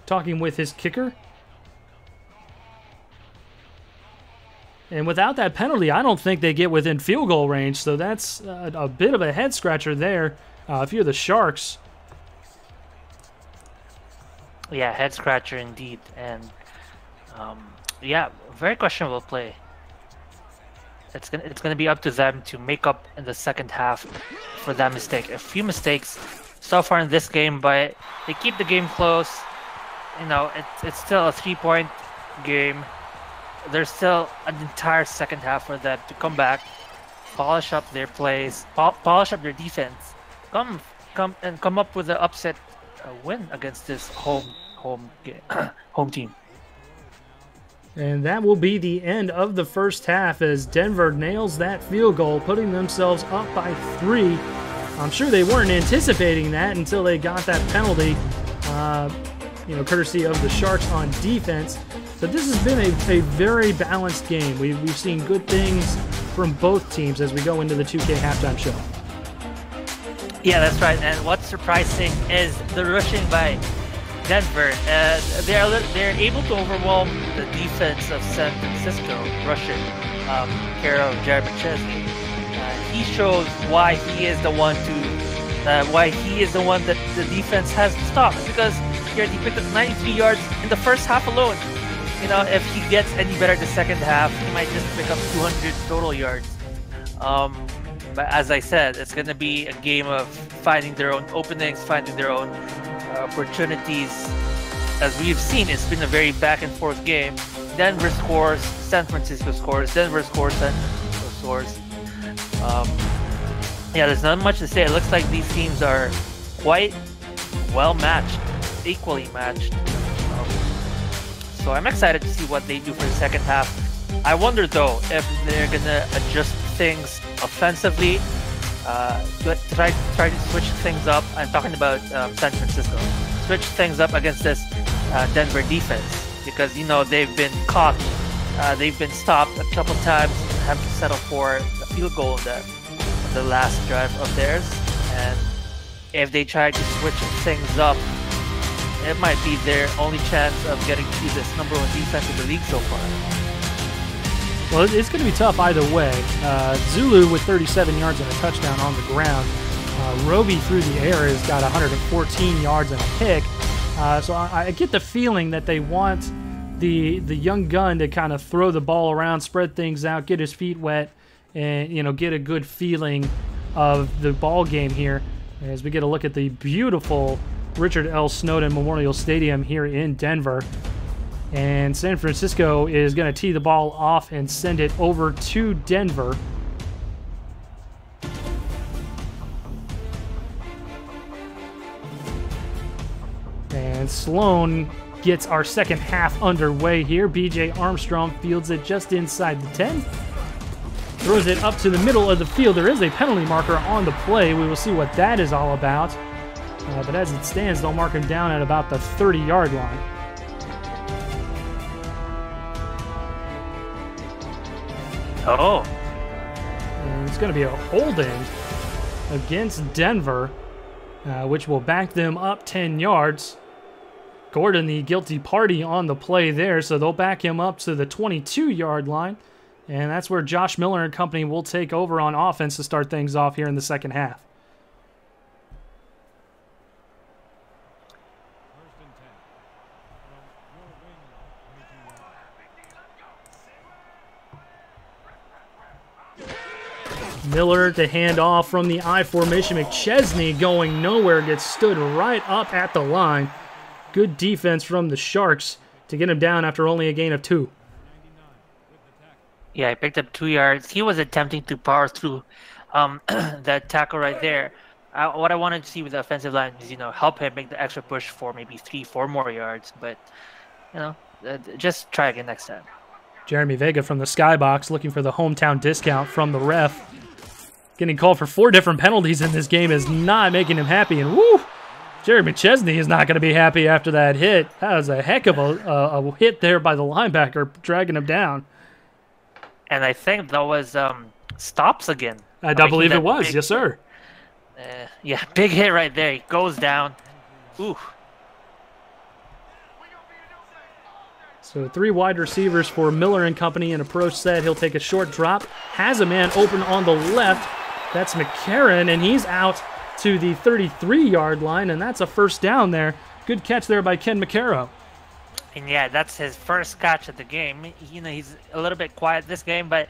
A: talking with his kicker. And without that penalty, I don't think they get within field goal range, so that's a bit of a head-scratcher there if you're the Sharks.
B: Yeah, head-scratcher indeed. And, yeah, very questionable play. It's gonna be up to them to make up in the second half for that mistake. A few mistakes so far in this game, but they keep the game close. It's still a 3-point game. There's still an entire second half for them to come back, polish up their plays, polish up their defense, come up with an upset win against this home team.
A: And that will be the end of the first half as Denver nails that field goal, putting themselves up by 3. I'm sure they weren't anticipating that until they got that penalty, courtesy of the Sharks on defense. But this has been a very balanced game. We've seen good things from both teams as we go into the 2K halftime show.
B: Yeah, that's right. And what's surprising is the rushing by Denver. They're able to overwhelm the defense of San Francisco rushing care of Jeremy Vega. He shows why he is the one that the defense has to stop. Because here he picked up 93 yards in the first half alone. If he gets any better the second half, he might just pick up 200 total yards. But as I said, it's going to be a game of finding their own openings, finding their own opportunities. As we've seen, it's been a very back and forth game. Denver scores, San Francisco scores, Denver scores, San Francisco scores. Yeah, there's not much to say. It looks like these teams are quite well matched, equally matched. So I'm excited to see what they do for the second half. I wonder though if they're gonna adjust things offensively, try to switch things up. I'm talking about San Francisco. Switch things up against this Denver defense, because you know they've been caught, they've been stopped a couple times, have to settle for a field goal in the last drive of theirs. And if they try to switch things up, it might be their only chance of getting to this #1 defense in the league so far.
A: Well, it's going to be tough either way. Zulu with 37 yards and a touchdown on the ground. Roby through the air has got 114 yards and a pick. So I get the feeling that they want the young gun to kind of throw the ball around, spread things out, get his feet wet, and get a good feeling of the ball game here as we get a look at the beautiful Richard L. Snowden Memorial Stadium here in Denver. And San Francisco is going to tee the ball off and send it over to Denver. And Sloan gets our second half underway here. B.J. Armstrong fields it just inside the 10. Throws it up to the middle of the field. There is a penalty marker on the play. We will see what that is all about. But as it stands, they'll mark him down at about the 30-yard line.
B: Oh.
A: And it's going to be a holding against Denver, which will back them up 10 yards. Gordon, the guilty party on the play there, so they'll back him up to the 22-yard line. And that's where Josh Miller and company will take over on offense to start things off here in the second half. Miller to hand off from the I formation. McChesney going nowhere, gets stood right up at the line. Good defense from the Sharks to get him down after only a gain of 2.
B: Yeah, he picked up 2 yards. He was attempting to power through that tackle right there. What I wanted to see with the offensive line is, help him make the extra push for maybe 3-4 more yards. But, just try again next time.
A: Jeremy Vega from the Skybox looking for the hometown discount from the ref. Getting called for 4 different penalties in this game is not making him happy. And woo, Jerry McChesney is not going to be happy after that hit. That was a heck of a hit there by the linebacker, dragging him down.
B: And I think that was stops again.
A: I believe it was, yes, sir.
B: Yeah, big hit right there. He goes down. Ooh.
A: So 3 wide receivers for Miller and company. An approach set. He'll take a short drop. Has a man open on the left. That's McCarron, and he's out to the 33-yard line, and that's a first down there. Good catch there by Ken McCarrow.
B: And yeah, that's his first catch of the game. He's a little bit quiet this game, but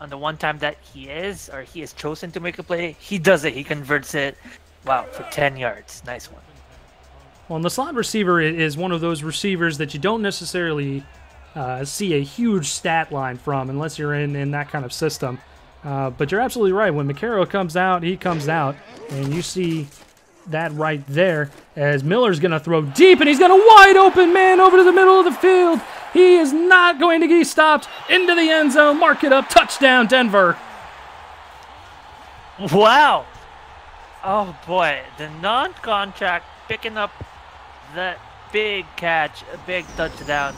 B: on the one time that he is chosen to make a play, he does it. He converts it. Wow, for 10 yards. Nice one.
A: Well, and the slot receiver is one of those receivers that you don't necessarily see a huge stat line from unless you're in that kind of system. But you're absolutely right. When McCarrow comes out, he comes out. And you see that right there as Miller's going to throw deep, and he's got a wide open man over to the middle of the field. He is not going to get stopped. Into the end zone. Mark it up. Touchdown, Denver.
B: Wow. Oh, boy. The non-contract picking up that big catch, a big touchdown.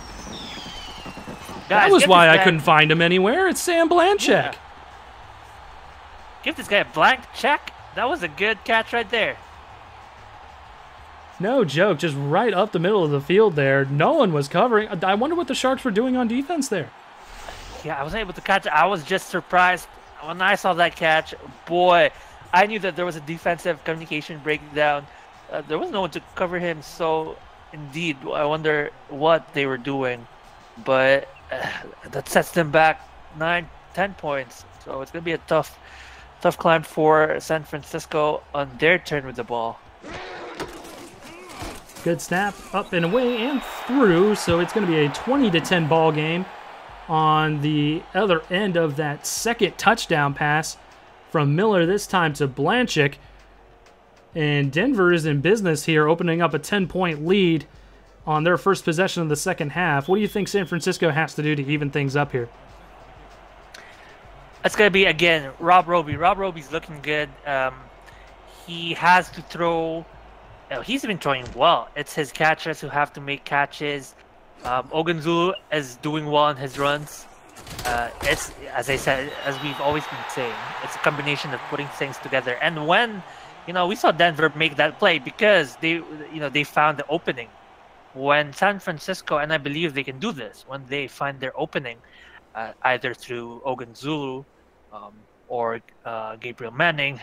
B: Guys,
A: that was why I couldn't find him anywhere. It's Sam Blanchek.
B: Yeah. Give this guy a blank check. That was a good catch right there.
A: No joke, just right up the middle of the field there. No one was covering. I wonder what the Sharks were doing on defense there.
B: Yeah, I wasn't able to catch it. I was just surprised when I saw that catch. Boy, I knew that there was a defensive communication breakdown. There was no one to cover him, so indeed, I wonder what they were doing. But that sets them back 9-10 points. So it's going to be a tough climb for San Francisco on their turn with the ball.
A: Good snap, up and away and through. So it's going to be a 20-10 ball game on the other end of that second touchdown pass from Miller, this time to Blanchick. And Denver is in business here, opening up a 10-point lead on their first possession of the second half. What do you think San Francisco has to do to even things up here?
B: It's going to be, again, Rob Roby. Rob Roby's looking good. He has to throw. He's been throwing well. It's his catchers who have to make catches. Ogunzulu is doing well on his runs. It's, as I said, as we've always been saying, it's a combination of putting things together. And when, we saw Denver make that play because they found the opening. When San Francisco, and I believe they can do this, when they find their opening, either through Ogunzulu or Gabriel Manning,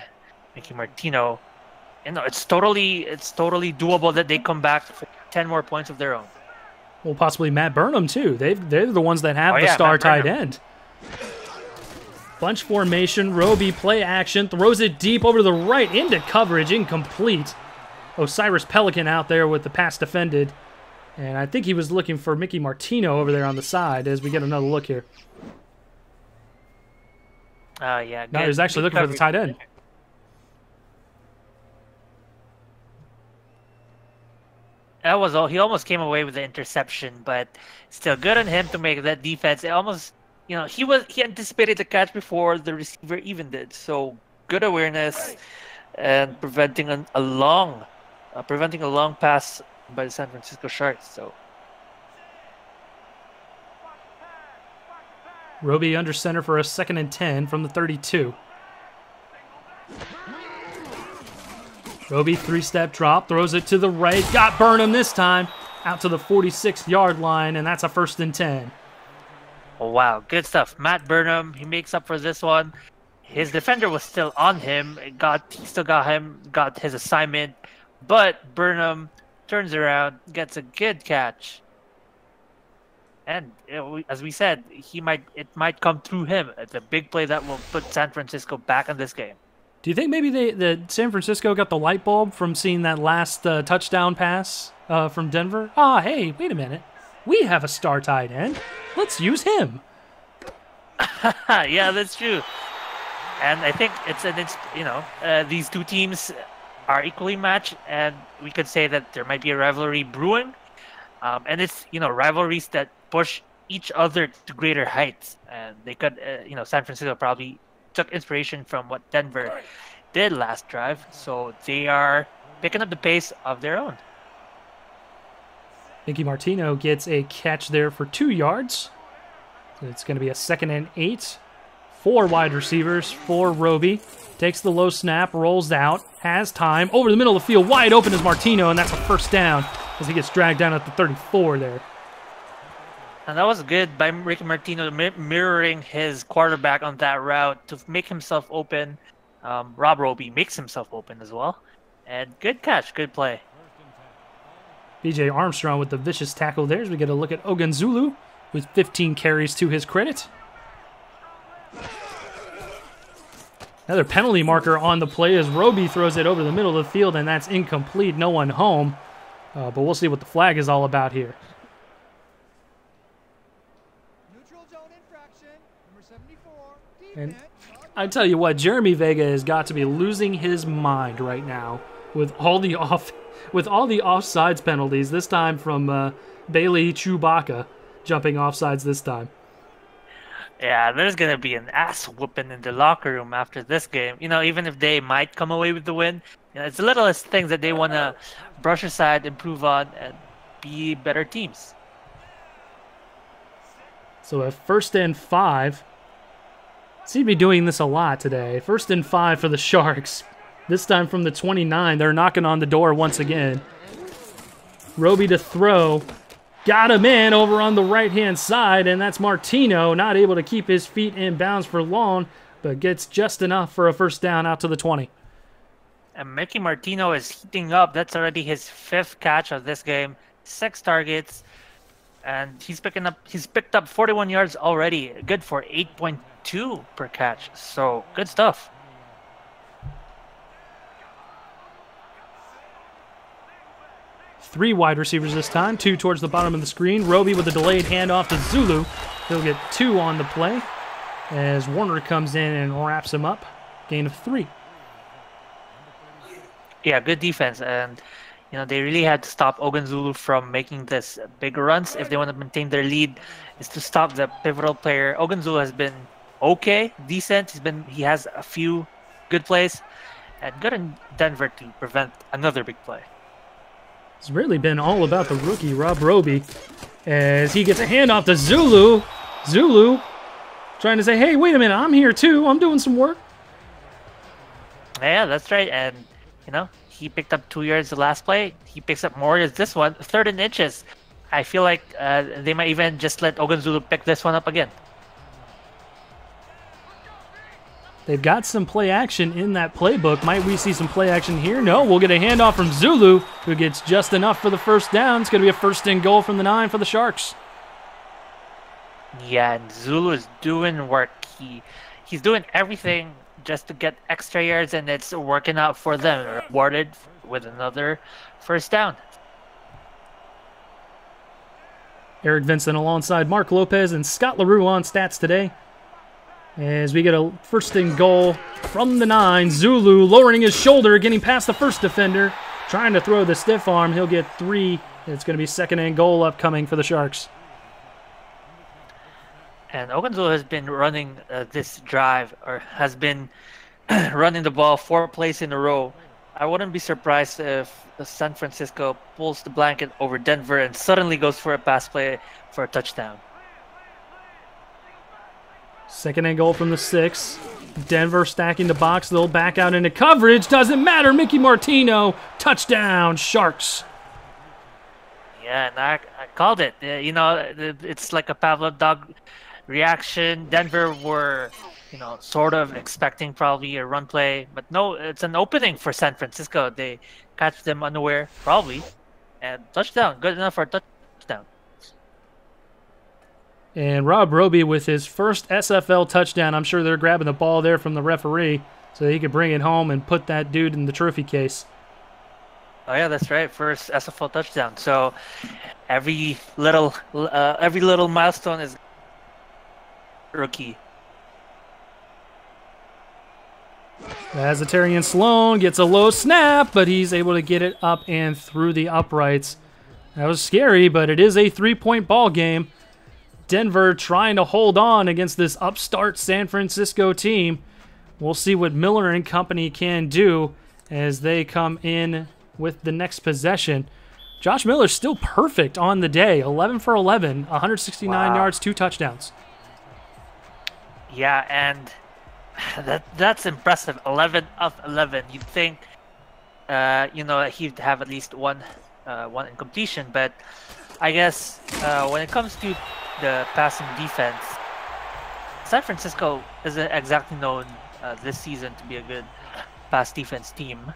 B: Mickey Martino, it's totally doable that they come back for 10 more points of their own.
A: Well, possibly Matt Burnham, too. They're the ones that have the star tight end. Bunch formation, Roby play action, throws it deep over to the right into coverage, incomplete. Osiris Pelican out there with the pass defended. And I think he was looking for Mickey Martino over there on the side as we get another look here.
B: Yeah.
A: No, he was actually looking for the tight end.
B: That was all. He almost came away with the interception, but still good on him to make that defense. It almost, he anticipated the catch before the receiver even did. So good awareness and preventing a long pass by the San Francisco Sharks. So
A: Roby under center for a 2nd and 10 from the 32. Roby 3-step drop, throws it to the right, got Burnham this time, out to the 46-yard line, and that's a 1st and 10.
B: Oh, wow, good stuff. Matt Burnham, he makes up for this one. His defender was still on him. He still got his assignment, but Burnham turns around, gets a good catch. And as we said, it might come through him. It's a big play that will put San Francisco back in this game.
A: Do you think maybe the San Francisco got the light bulb from seeing that last touchdown pass from Denver? Hey, wait a minute. We have a star tight end. Let's use him.
B: Yeah, that's true. And I think these two teams are equally matched, and we could say that there might be a rivalry brewing. And it's, rivalries that push each other to greater heights. And they could, San Francisco probably took inspiration from what Denver did last drive, so they are picking up the pace of their own.
A: Mickey Martino gets a catch there for 2 yards. So it's going to be a 2nd and 8. 4 wide receivers for Roby. Takes the low snap, rolls out, has time. Over the middle of the field, wide open is Martino, and that's a 1st down as he gets dragged down at the 34 there.
B: And that was good by Ricky Martino mirroring his quarterback on that route to make himself open. Rob Roby makes himself open as well. And good catch, good play.
A: BJ Armstrong with the vicious tackle there as we get a look at Ogunzulu with 15 carries to his credit. Another penalty marker on the play as Roby throws it over the middle of the field, and that's incomplete. No one home. But we'll see what the flag is all about here. And I tell you what, Jeremy Vega has got to be losing his mind right now with all the offsides penalties. This time from Bailey Chewbacca jumping offsides this time.
B: Yeah, there's gonna be an ass whooping in the locker room after this game. Even if they might come away with the win, it's the littlest things that they want to brush aside, improve on, and be better teams.
A: So a 1st and 5. Seem to be doing this a lot today. 1st and 5 for the Sharks. This time from the 29. They're knocking on the door once again. Roby to throw. Got him in over on the right-hand side, and that's Martino, not able to keep his feet in bounds for long, but gets just enough for a 1st down out to the 20.
B: And Mickey Martino is heating up. That's already his 5th catch of this game. 6 targets, and he's picked up 41 yards already. Good for 8.2 per catch. So good stuff.
A: 3 wide receivers this time, 2 towards the bottom of the screen. Roby with a delayed handoff to Zulu. He'll get 2 on the play as Warner comes in and wraps him up. Gain of 3.
B: Yeah, good defense, and they really had to stop Ogunzulu from making this big runs if they want to maintain their lead. Is to stop the pivotal player. Ogunzulu has been okay, decent. He has a few good plays, and good in Denver to prevent another big play.
A: It's really been all about the rookie Rob Roby as he gets a handoff to Zulu. Zulu trying to say, "Hey, wait a minute, I'm here too. I'm doing some work."
B: Yeah, that's right, and he picked up 2 yards the last play. He picks up more yards this one, 3rd and inches. I feel like they might even just let Ogunzulu pick this one up again.
A: They've got some play action in that playbook. Might we see some play action here? No, we'll get a handoff from Zulu, who gets just enough for the first down. It's going to be a 1st and goal from the 9 for the Sharks.
B: Yeah, and Zulu is doing work. He's doing everything just to get extra yards, and it's working out for them. Rewarded with another 1st down.
A: Eric Vinson alongside Marc Lopez and Scott LaRue on stats today. As we get a 1st and goal from the 9. Zulu lowering his shoulder, getting past the first defender, trying to throw the stiff arm. He'll get 3. It's going to be 2nd and goal upcoming for the Sharks.
B: And Ogunzulu has been running this drive, or has been running the ball 4 plays in a row. I wouldn't be surprised if San Francisco pulls the blanket over Denver and suddenly goes for a pass play for a touchdown.
A: 2nd and goal from the 6. Denver stacking the box. They'll back out into coverage. Doesn't matter. Mickey Martino. Touchdown, Sharks.
B: Yeah, and I called it. It's like a Pavlov dog reaction. Denver were, sort of expecting probably a run play. But no, it's an opening for San Francisco. They catch them unaware, probably. And touchdown. Good enough for a touchdown.
A: And Rob Roby with his first SFL touchdown. I'm sure they're grabbing the ball there from the referee so he could bring it home and put that dude in the trophy case.
B: Oh yeah, that's right. First SFL touchdown. So every little milestone is rookie.
A: Azatarian Sloan gets a low snap, but he's able to get it up and through the uprights. That was scary, but it is a 3-point ball game. Denver trying to hold on against this upstart San Francisco team. We'll see what Miller and company can do as they come in with the next possession. Josh Miller's still perfect on the day. 11 for 11, 169 yards, 2 touchdowns.
B: Yeah, and that's impressive. 11 of 11. You'd think, he'd have at least one incompletion, but I guess when it comes to the passing defense, San Francisco isn't exactly known this season to be a good pass defense team.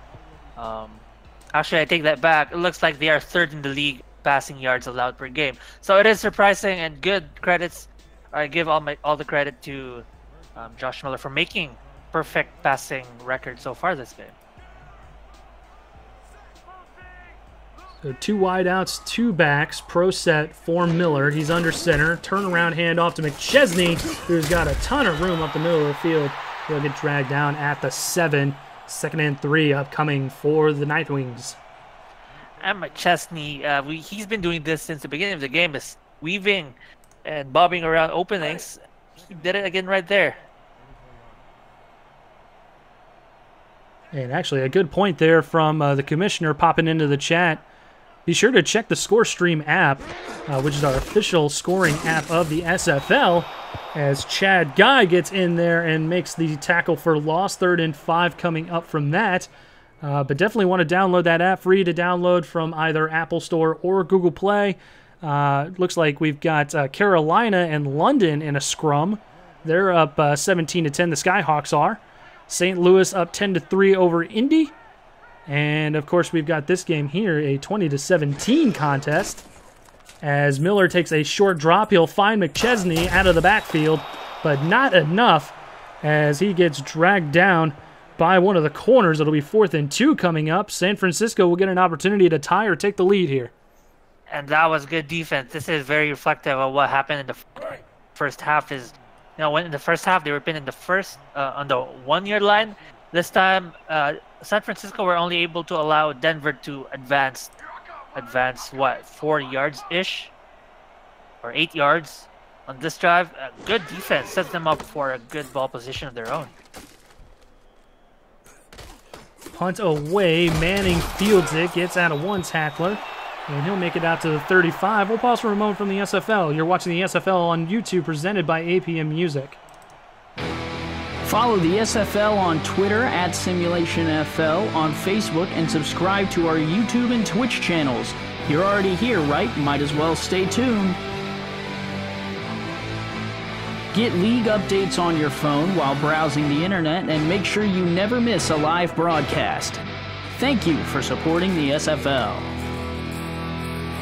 B: Actually, I take that back. It looks like they are 3rd in the league passing yards allowed per game. So it is surprising and good credits. I give all the credit to Josh Miller for making perfect passing record so far this game.
A: So 2 wideouts, 2 backs, pro set for Miller. He's under center. Turnaround handoff to McChesney, who's got a ton of room up the middle of the field. He'll get dragged down at the 7. 2nd and 3 upcoming for the Nightwings.
B: And McChesney, he's been doing this since the beginning of the game, is weaving and bobbing around openings. He did it again right there.
A: And actually, a good point there from the commissioner popping into the chat. Be sure to check the ScoreStream app, which is our official scoring app of the SFL, as Chad Guy gets in there and makes the tackle for loss. 3rd and 5 coming up from that. But definitely want to download that app, free to download from either Apple Store or Google Play. Looks like we've got Carolina and London in a scrum. They're up 17-10, the Skyhawks are. St. Louis up 10-3 over Indy. And, of course, we've got this game here, a 20-17 contest. As Miller takes a short drop, he'll find McChesney out of the backfield, but not enough as he gets dragged down by one of the corners. It'll be 4th and 2 coming up. San Francisco will get an opportunity to tie or take the lead here.
B: And that was good defense. This is very reflective of what happened in the first half. When in the first half they were pinned in the first on the 1-yard line. This time, San Francisco were only able to allow Denver to advance what, 4 yards ish or 8 yards on this drive. Good defense sets them up for a good ball position of their own.
A: Punt away. Manning fields it, gets out of one tackler, and he'll make it out to the 35. We'll pause for a moment from the SFL. You're watching the SFL on YouTube, presented by APM Music.
E: Follow the SFL on Twitter at SimulationFL, on Facebook, and subscribe to our YouTube and Twitch channels. You're already here, right? Might as well stay tuned. Get league updates on your phone while browsing the internet, and make sure you never miss a live broadcast. Thank you for supporting the SFL.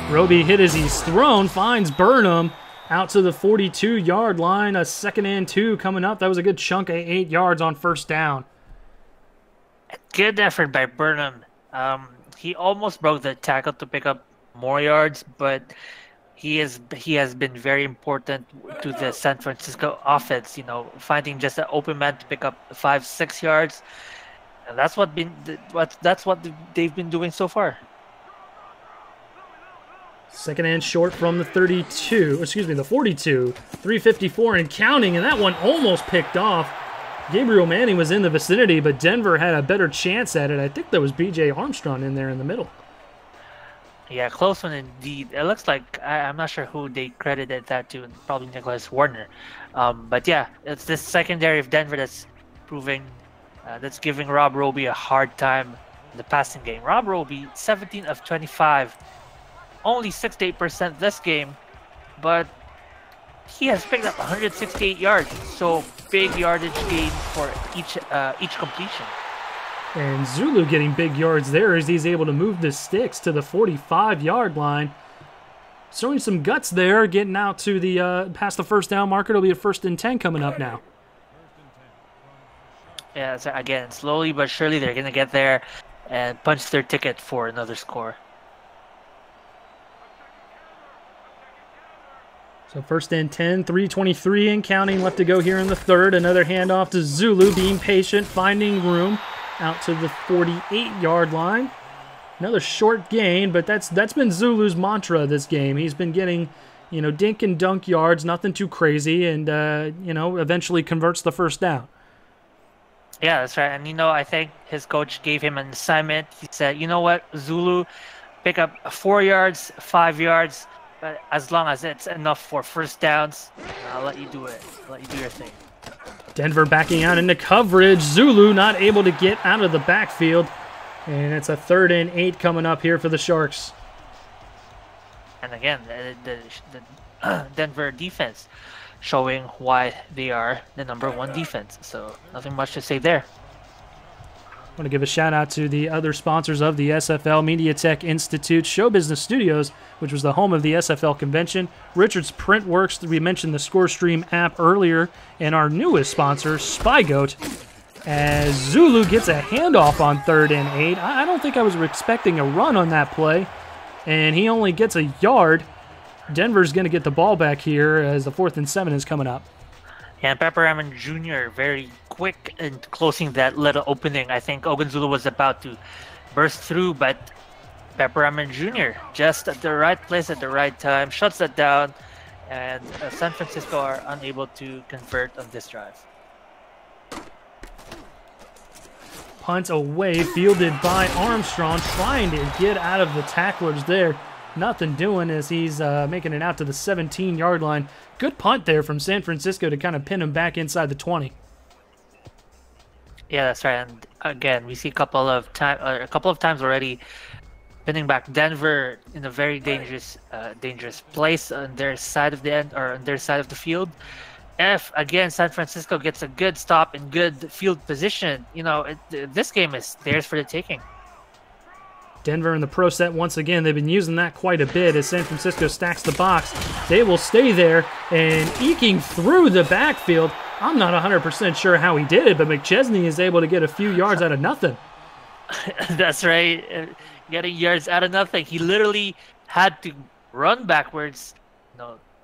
A: Roby hit as he's thrown, finds Burnham out to the 42-yard line. A 2nd and 2 coming up. That was a good chunk of 8 yards on first down.
B: Good effort by Burnham. He almost broke the tackle to pick up more yards, but he has been very important to the San Francisco offense. Finding just an open man to pick up 5-6 yards, and that's what they've been doing so far.
A: 2nd and short from the 42, excuse me, the 42. 3:54 and counting, and that one almost picked off. Gabriel Manning was in the vicinity, but Denver had a better chance at it. I think there was B.J. Armstrong in there in the middle.
B: Yeah, close one indeed. It looks like, I'm not sure who they credited that to, probably Nicholas Warner. But yeah, it's this secondary of Denver that's that's giving Rob Roby a hard time in the passing game. Rob Roby, 17 of 25, only 68% this game, but he has picked up 168 yards, so big yardage gain for each completion.
A: And Zulu getting big yards there as he's able to move the sticks to the 45-yard line. Showing some guts there, getting out to the past the first down marker. It'll be a 1st and 10 coming up now.
B: Yeah, so again, slowly but surely they're going to get there and punch their ticket for another score.
A: So 1st and 10, 3:23 and counting left to go here in the third. Another handoff to Zulu, being patient, finding room out to the 48-yard line. Another short gain, but that's been Zulu's mantra this game. He's been getting, dink and dunk yards, nothing too crazy, and eventually converts the first down.
B: Yeah, that's right. And I think his coach gave him an assignment. He said, "You know what, Zulu, pick up 4 yards, 5 yards, but as long as it's enough for first downs, I'll let you do it. I'll let you do your thing."
A: Denver backing out into coverage. Zulu not able to get out of the backfield. And it's a 3rd and 8 coming up here for the Sharks.
B: And again, the Denver defense showing why they are the #1 defense. So nothing much to say there.
A: I want to give a shout out to the other sponsors of the SFL, MediaTek Institute, Show Business Studios, which was the home of the SFL convention, Richards Printworks, we mentioned the ScoreStream app earlier, and our newest sponsor, SpyGoat, as Zulu gets a handoff on 3rd and 8. I don't think I was expecting a run on that play, and he only gets a yard. Denver's going to get the ball back here as the 4th and 7 is coming up.
B: Yeah, and Pepper Ramen Jr. very quick in closing that little opening. I think Ogunzulu was about to burst through, but Pepper Ramen Jr. just at the right place at the right time, shuts that down, and San Francisco are unable to convert on this drive.
A: Punt away, fielded by Armstrong, trying to get out of the tacklers there. Nothing doing as he's making it out to the 17-yard line. Good punt there from San Francisco to kind of pin him back inside the 20.
B: Yeah, that's right. And again, we see a couple of times already pinning back Denver in a very dangerous place on their side of the end, or on their side of the field. If again San Francisco gets a good stop and good field position, this game is theirs for the taking.
A: Denver in the pro set once again. They've been using that quite a bit as San Francisco stacks the box. They will stay there, and eking through the backfield I'm not 100% sure how he did it, but McChesney is able to get a few yards out of nothing.
B: That's right. Getting yards out of nothing. He literally had to run backwards,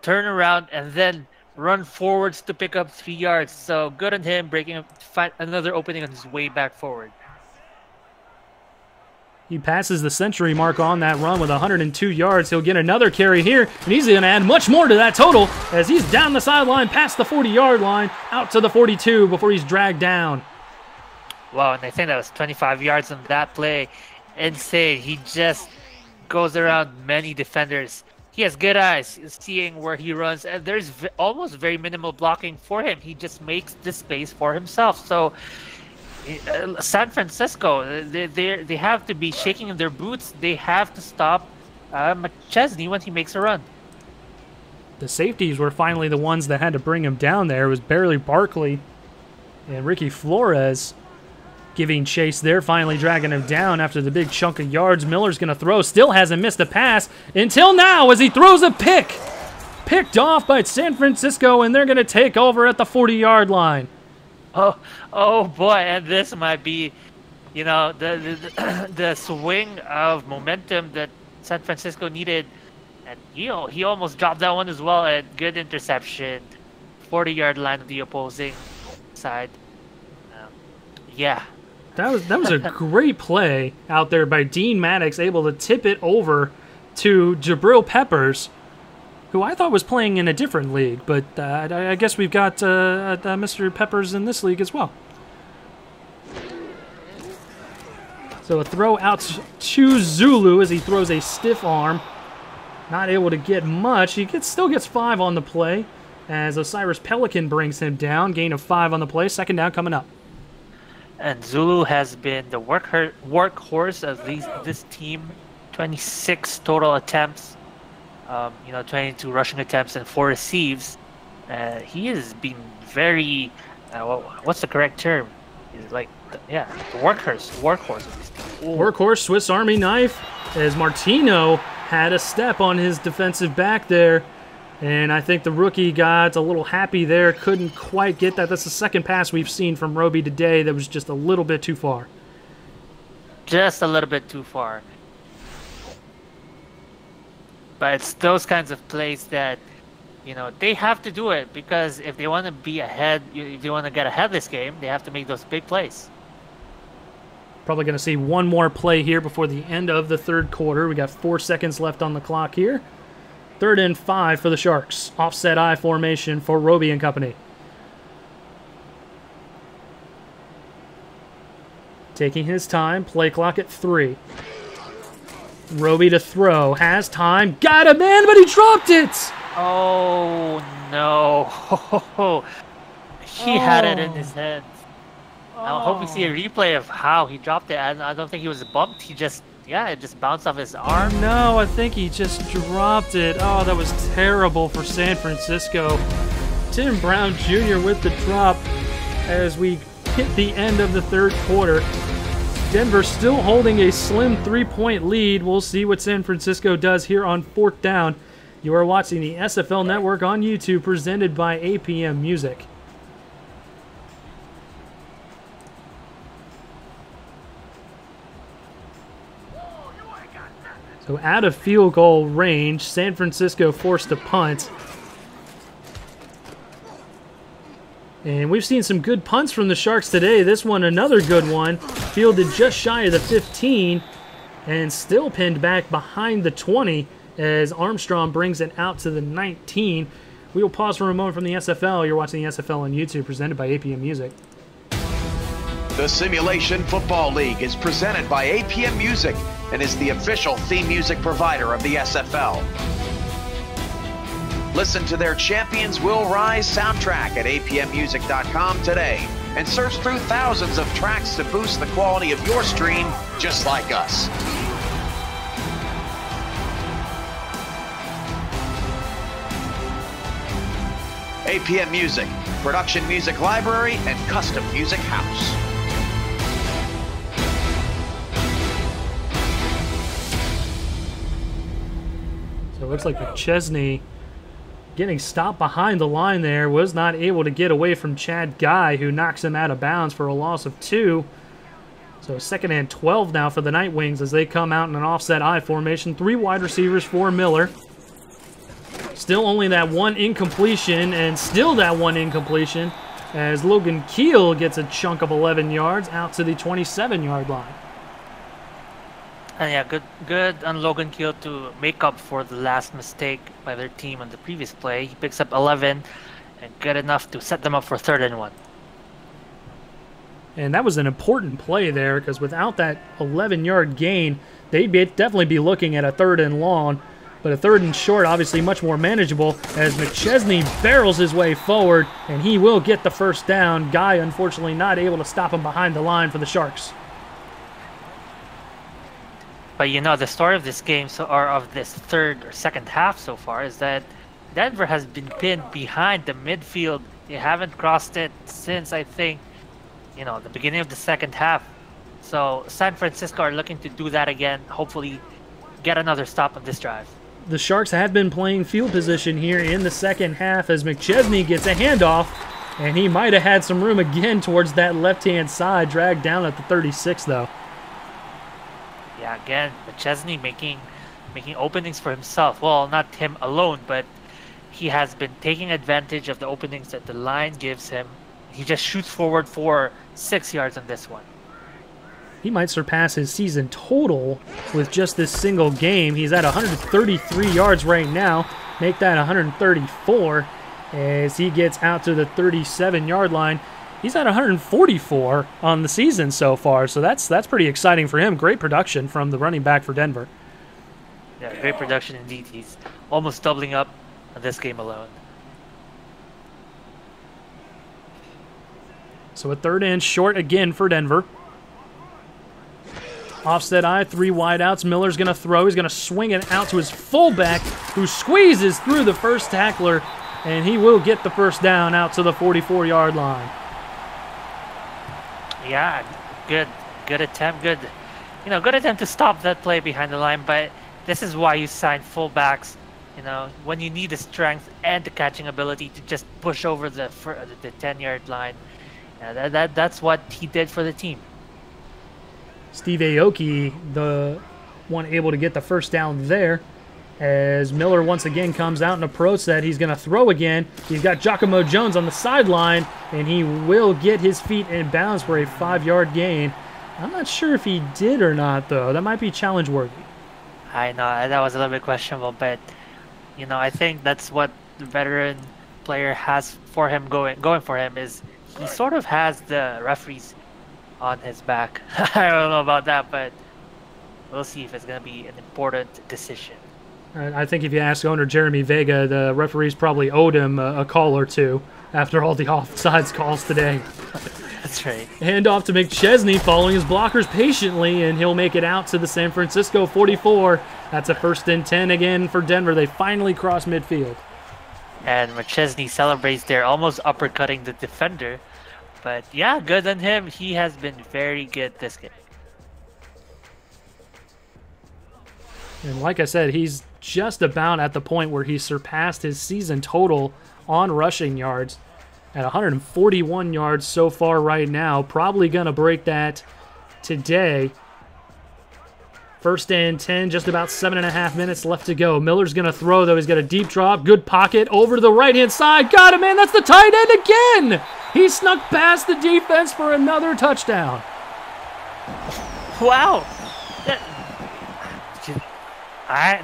B: turn around, and then run forwards to pick up 3 yards. So good on him, find another opening on his way back forward.
A: He passes the century mark on that run with 102 yards. He'll get another carry here, and he's going to add much more to that total as he's down the sideline past the 40-yard line, out to the 42 before he's dragged down.
B: Wow, and I think that was 25 yards on that play. Insane. He just goes around many defenders. He has good eyes, seeing where he runs, and there's almost very minimal blocking for him. He just makes the space for himself. So San Francisco, they have to be shaking in their boots. They have to stop McChesney when he makes a run.
A: The safeties were finally the ones that had to bring him down there. It was barely Barkley and Ricky Flores giving chase there, finally dragging him down after the big chunk of yards. Miller's going to throw, still hasn't missed a pass until now as he throws a pick. Picked off by San Francisco, and they're going to take over at the 40-yard line.
B: Oh boy, and this might be, the swing of momentum that San Francisco needed. And he almost dropped that one as well. A good interception, 40-yard line of the opposing side. Yeah.
A: That was a great play out there by Dean Maddox, able to tip it over to Jabril Peppers, who I thought was playing in a different league, but I guess we've got Mr. Peppers in this league as well. So a throw out to Zulu as he throws a stiff arm. Not able to get much. He still gets 5 on the play as Osiris Pelican brings him down. Gain of 5 on the play. Second down coming up.
B: And Zulu has been the workhorse of this team. 26 total attempts, 22 rushing attempts and 4 receives. He has been very, what's the correct term? He's like, the workhorse of this team.
A: Workhorse, Swiss Army knife, as Martino had a step on his defensive back there. And I think the rookie got a little happy there. Couldn't quite get that. That's the second pass we've seen from Roby today that was just a little bit too far.
B: Just a little bit too far. But it's those kinds of plays that, they have to do it, because if they want to be ahead, if they want to get ahead this game, they have to make those big plays.
A: Probably going to see one more play here before the end of the third quarter. We got 4 seconds left on the clock here. 3rd and 5 for the Sharks. Offset I formation for Roby and company. Taking his time. Play clock at 3. Roby to throw. Has time. Got him, man, but he dropped it!
B: Oh, no. He had it in his hands. I hope we see a replay of how he dropped it. I don't think he was bumped. It just bounced off his arm.
A: No, I think he just dropped it. Oh, that was terrible for San Francisco. Tim Brown Jr. with the drop as we hit the end of the third quarter. Denver still holding a slim 3-point lead. We'll see what San Francisco does here on 4th down. You are watching the SFL Network on YouTube, presented by APM Music. So out of field goal range, San Francisco forced a punt. And we've seen some good punts from the Sharks today. This one, another good one. Fielded just shy of the 15 and still pinned back behind the 20 as Armstrong brings it out to the 19. We will pause for a moment from the SFL. You're watching the SFL on YouTube, presented by APM Music.
C: The Simulation Football League is presented by APM Music and is the official theme music provider of the SFL. Listen to their Champions Will Rise soundtrack at apmmusic.com today and search through thousands of tracks to boost the quality of your stream just like us. APM Music, production music library and custom music house.
A: So it looks like McChesney getting stopped behind the line there. Was not able to get away from Chad Guy, who knocks him out of bounds for a loss of 2. So 2nd and 12 now for the Nightwings as they come out in an offset I formation. 3 wide receivers for Miller. Still only that one incompletion, and still that one incompletion as Logan Keel gets a chunk of 11 yards out to the 27-yard line.
B: And yeah, good on Logan Keel to make up for the last mistake by their team on the previous play. He picks up 11 and good enough to set them up for 3rd and 1.
A: And that was an important play there because without that 11-yard gain, they'd definitely be looking at a 3rd and long. But a 3rd and short, obviously much more manageable as McChesney barrels his way forward, and he will get the first down. Guy, unfortunately, not able to stop him behind the line for the Sharks.
B: But you know, the story of this game, or of this 3rd or 2nd half so far, is that Denver has been pinned behind the midfield. They haven't crossed it since, I think, you know, the beginning of the 2nd half. So San Francisco are looking to do that again, hopefully get another stop on this drive.
A: The Sharks have been playing field position here in the 2nd half as McChesney gets a handoff, and he might have had some room again towards that left-hand side, dragged down at the 36 though.
B: Yeah, again, McChesney making openings for himself. Well, not him alone, but he has been taking advantage of the openings that the line gives him. He just shoots forward for 6 yards on this one.
A: He might surpass his season total with just this single game. He's at 133 yards right now. Make that 134 as he gets out to the 37-yard line. He's at 144 on the season so far, so that's pretty exciting for him. Great production from the running back for Denver.
B: Yeah, great production indeed. He's almost doubling up on this game alone.
A: So a 3rd and short again for Denver. Offset I, 3 wideouts. Miller's going to throw. He's going to swing it out to his fullback, who squeezes through the first tackler, and he will get the first down out to the 44-yard line.
B: Yeah, good attempt. Good attempt to stop that play behind the line. But this is why you sign fullbacks. You know, when you need the strength and the catching ability to just push over the 10-yard line. Yeah, that's what he did for the team.
A: Steve Aoki, the one able to get the first down there, as Miller once again comes out in a pro set. He's going to throw again. He's got Giacomo Jones on the sideline, and he will get his feet in bounds for a 5-yard gain. I'm not sure if he did or not, though. That might be challenge-worthy.
B: I know, that was a little bit questionable, but, you know, I think that's what the veteran player has for him going for him is he sort of has the referees on his back. I don't know about that, but we'll see if it's going to be an important decision.
A: I think if you ask owner Jeremy Vega, the referees probably owed him a call or two after all the offsides calls today.
B: That's right.
A: Hand off to McChesney, following his blockers patiently, and he'll make it out to the San Francisco 44. That's a 1st and 10 again for Denver. They finally cross midfield.
B: And McChesney celebrates there, almost uppercutting the defender. But yeah, good on him. He has been very good this game.
A: And like I said, he's just about at the point where he surpassed his season total on rushing yards at 141 yards so far right now. Probably going to break that today. 1st and 10, just about 7.5 minutes left to go. Miller's going to throw, though. He's got a deep drop, good pocket, over to the right-hand side. Got him, man. That's the tight end again. He snuck past the defense for another touchdown.
B: Wow.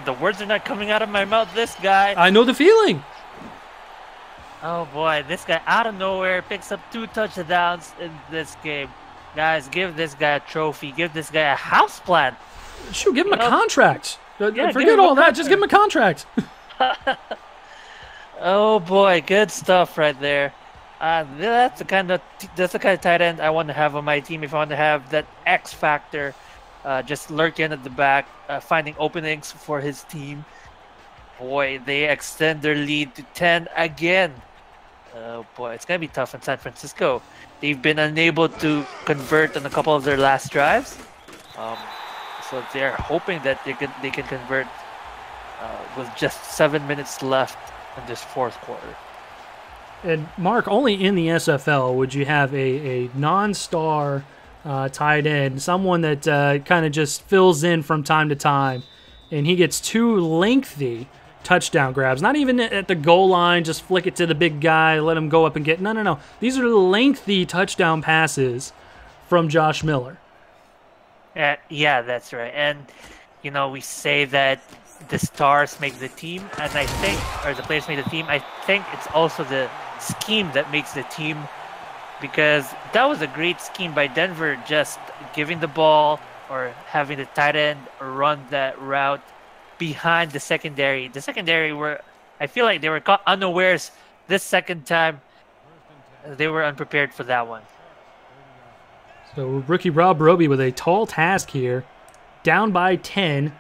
B: The words are not coming out of my mouth. This guy.
A: I know the feeling.
B: Oh, boy. This guy out of nowhere picks up 2 touchdowns in this game. Guys, give this guy a trophy. Give this guy a houseplant.
A: Shoot, give him a contract. Forget all that. Just give him a contract.
B: Oh, boy. Good stuff right there. That's the kind of tight end I want to have on my team if I want to have that X factor just lurking at the back, finding openings for his team. Boy, they extend their lead to 10 again. Oh boy, it's gonna be tough in San Francisco. They've been unable to convert on a couple of their last drives, so they're hoping that they can convert with just 7 minutes left in this fourth quarter.
A: And Marc, only in the SFL would you have a non-star tight end, someone that kind of just fills in from time to time, and he gets 2 lengthy touchdown grabs. Not even at the goal line, just flick it to the big guy, let him go up and get. No. These are lengthy touchdown passes from Josh Miller.
B: Yeah, that's right. And, we say that the stars make the team, and I think, or the players make the team. I think it's also the scheme that makes the team, because that was a great scheme by Denver, just giving the ball or having the tight end run that route behind the secondary. The secondary I feel like they were caught unawares this second time. They were unprepared for that one.
A: So rookie Rob Roby with a tall task here, down by 10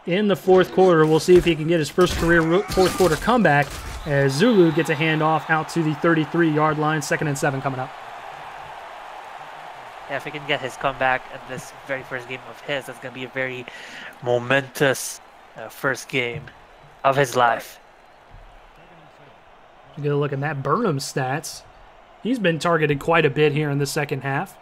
A: in the fourth quarter. We'll see if he can get his first career fourth quarter comeback as Zulu gets a handoff out to the 33-yard line. 2nd and 7 coming up.
B: Yeah, if he can get his comeback in this very first game of his, that's going to be a very momentous first game of his life.
A: You get a look at Matt Burnham's stats. He's been targeted quite a bit here in the second half.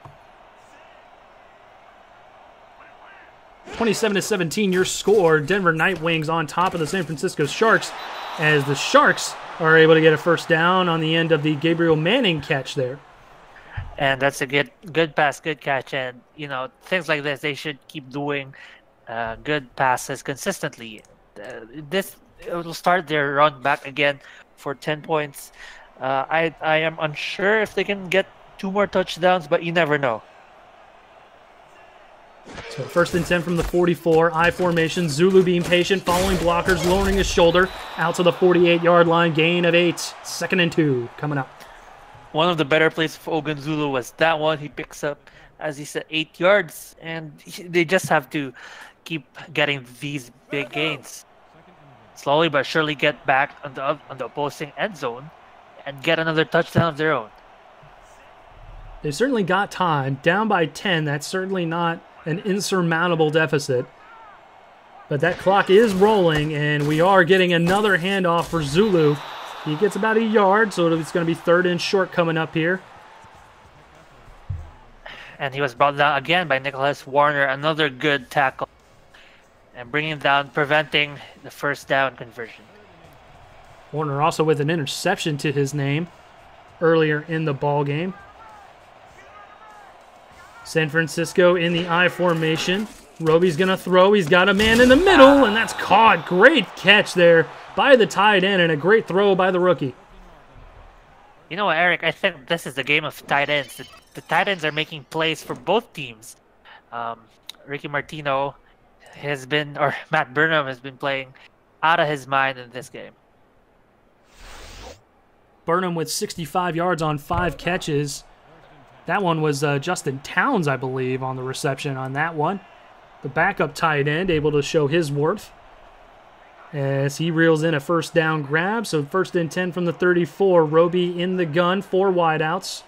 A: 27-17 your score. Denver Nightwings on top of the San Francisco Sharks as the Sharks are able to get a first down on the end of the Gabriel Manning catch there.
B: And that's a good pass, good catch. And, things like this, they should keep doing good passes consistently. This will start their run back again for 10 points. I am unsure if they can get 2 more touchdowns, but you never know.
A: So 1st and 10 from the 44, I formation. Zulu being patient, following blockers, lowering his shoulder out to the 48-yard line. Gain of 8. 2nd and 2 coming up.
B: One of the better plays for Ogun Zulu was that one. He picks up, as he said, 8 yards, and they just have to keep getting these big gains. Slowly but surely get back on the opposing end zone and get another touchdown of their own.
A: They've certainly got time. Down by 10, that's certainly not an insurmountable deficit. But that clock is rolling, and we are getting another handoff for Zulu. He gets about 1 yard, so it's going to be 3rd and short coming up here.
B: And he was brought down again by Nicholas Warner. Another good tackle. And bringing him down, preventing the first down conversion.
A: Warner also with an interception to his name earlier in the ball game. San Francisco in the I formation. Roby's going to throw. He's got a man in the middle, and that's caught. Great catch there by the tight end, and a great throw by the rookie.
B: You know what, Eric? I think this is the game of tight ends. The tight ends are making plays for both teams. Ricky Martino Matt Burnham has been playing out of his mind in this game.
A: Burnham with 65 yards on 5 catches. That one was Justin Towns, I believe, on the reception on that one. The backup tight end able to show his worth as he reels in a first down grab. So 1st and 10 from the 34. Roby in the gun, 4 wideouts.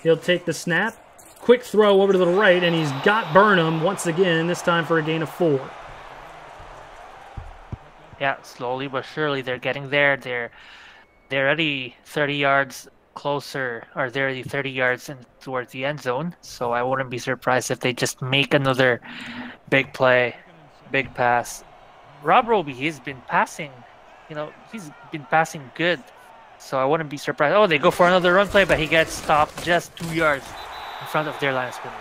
A: He'll take the snap. Quick throw over to the right, and he's got Burnham once again, this time for a gain of 4.
B: Yeah, slowly but surely they're getting there. They're already 30 yards closer, or they're already 30 yards in towards the end zone. So I wouldn't be surprised if they just make another big play, big pass. Rob Roby, he's been passing, he's been passing good. So I wouldn't be surprised. Oh, they go for another run play, but he gets stopped just 2 yards in front of their line of scrimmage.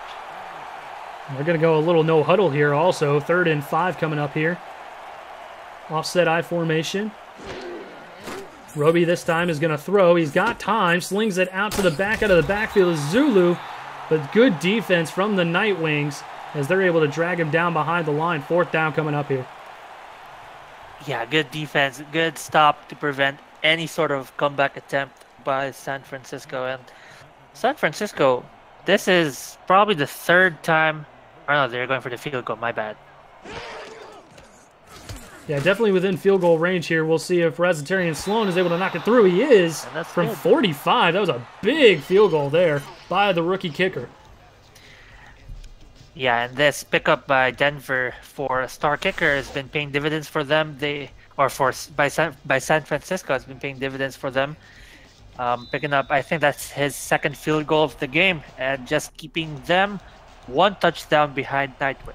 A: We're going to go a little no huddle here also. 3rd and 5 coming up here. Offset I formation. Roby this time is going to throw. He's got time. Slings it out to the back out of the backfield is Zulu. But good defense from the Nightwings as they're able to drag him down behind the line. 4th down coming up here.
B: Yeah, good defense. Good stop to prevent any sort of comeback attempt by San Francisco. And San Francisco, this is probably the 3rd time. Oh, no, they're going for the field goal. My bad.
A: Yeah, definitely within field goal range here. We'll see if Razatarian Sloan is able to knock it through. He is from good. 45. That was a big field goal there by the rookie kicker.
B: Yeah, and this pickup by Denver for a star kicker has been paying dividends for them. They or by San Francisco has been paying dividends for them. Picking up, I think that's his second field goal of the game, and just keeping them one touchdown behind Nightwing.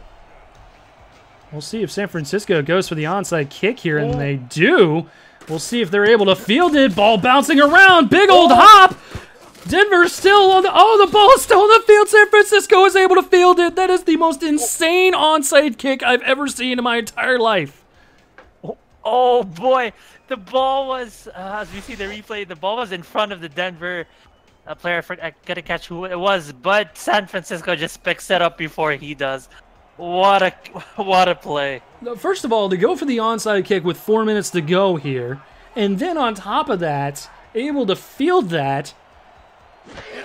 A: We'll see if San Francisco goes for the onside kick here, and they do. We'll see if they're able to field it. Ball bouncing around. Big old hop. Denver's still on the... Oh, the ball is still on the field. San Francisco is able to field it. That is the most insane onside kick I've ever seen in my entire life.
B: Oh, boy. The ball was, as we see the replay, the ball was in front of the Denver player. I gotta catch who it was, but San Francisco just picks it up before he does. What a play.
A: First of all, to go for the onside kick with 4 minutes to go here, and then on top of that, able to field that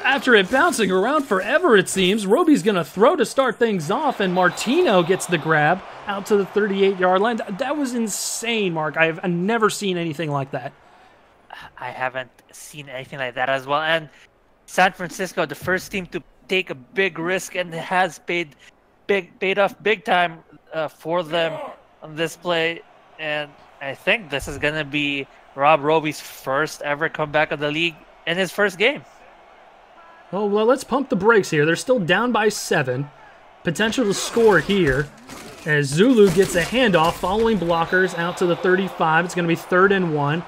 A: after it bouncing around forever, it seems. Roby's going to throw to start things off, and Martino gets the grab out to the 38-yard line. That was insane, Mark. I've never seen anything like that.
B: I haven't seen anything like that as well. And San Francisco, the first team to take a big risk, and has paid off big time for them on this play. And I think this is going to be Rob Roby's first ever comeback of the league in his first game.
A: Oh, well, let's pump the brakes here. They're still down by 7. Potential to score here as Zulu gets a handoff following blockers out to the 35. It's going to be 3rd and 1.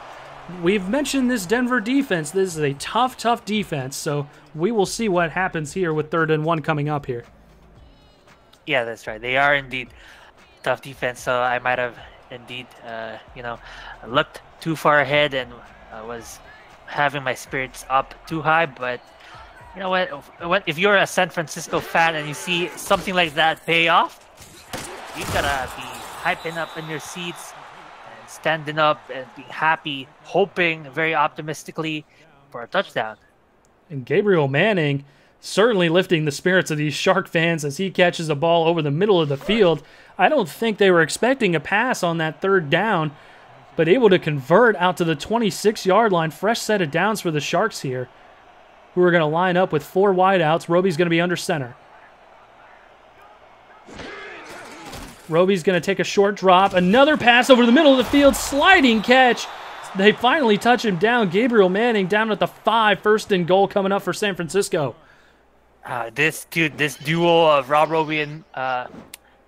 A: We've mentioned this Denver defense. This is a tough defense, so we will see what happens here with 3rd and 1 coming up here.
B: Yeah, that's right. They are indeed tough defense, so I might have indeed, looked too far ahead and was having my spirits up too high, but you know what? If you're a San Francisco fan and you see something like that pay off, you gotta be hyping up in your seats and standing up and being happy, hoping very optimistically for a touchdown.
A: And Gabriel Manning certainly lifting the spirits of these Shark fans as he catches a ball over the middle of the field. I don't think they were expecting a pass on that 3rd down, but able to convert out to the 26-yard line. Fresh set of downs for the Sharks here, who are going to line up with 4 wideouts. Roby's going to be under center. Roby's going to take a short drop. Another pass over the middle of the field. Sliding catch. They finally touch him down. Gabriel Manning down at the 5. 1st and goal coming up for San Francisco.
B: This duo of Rob Roby and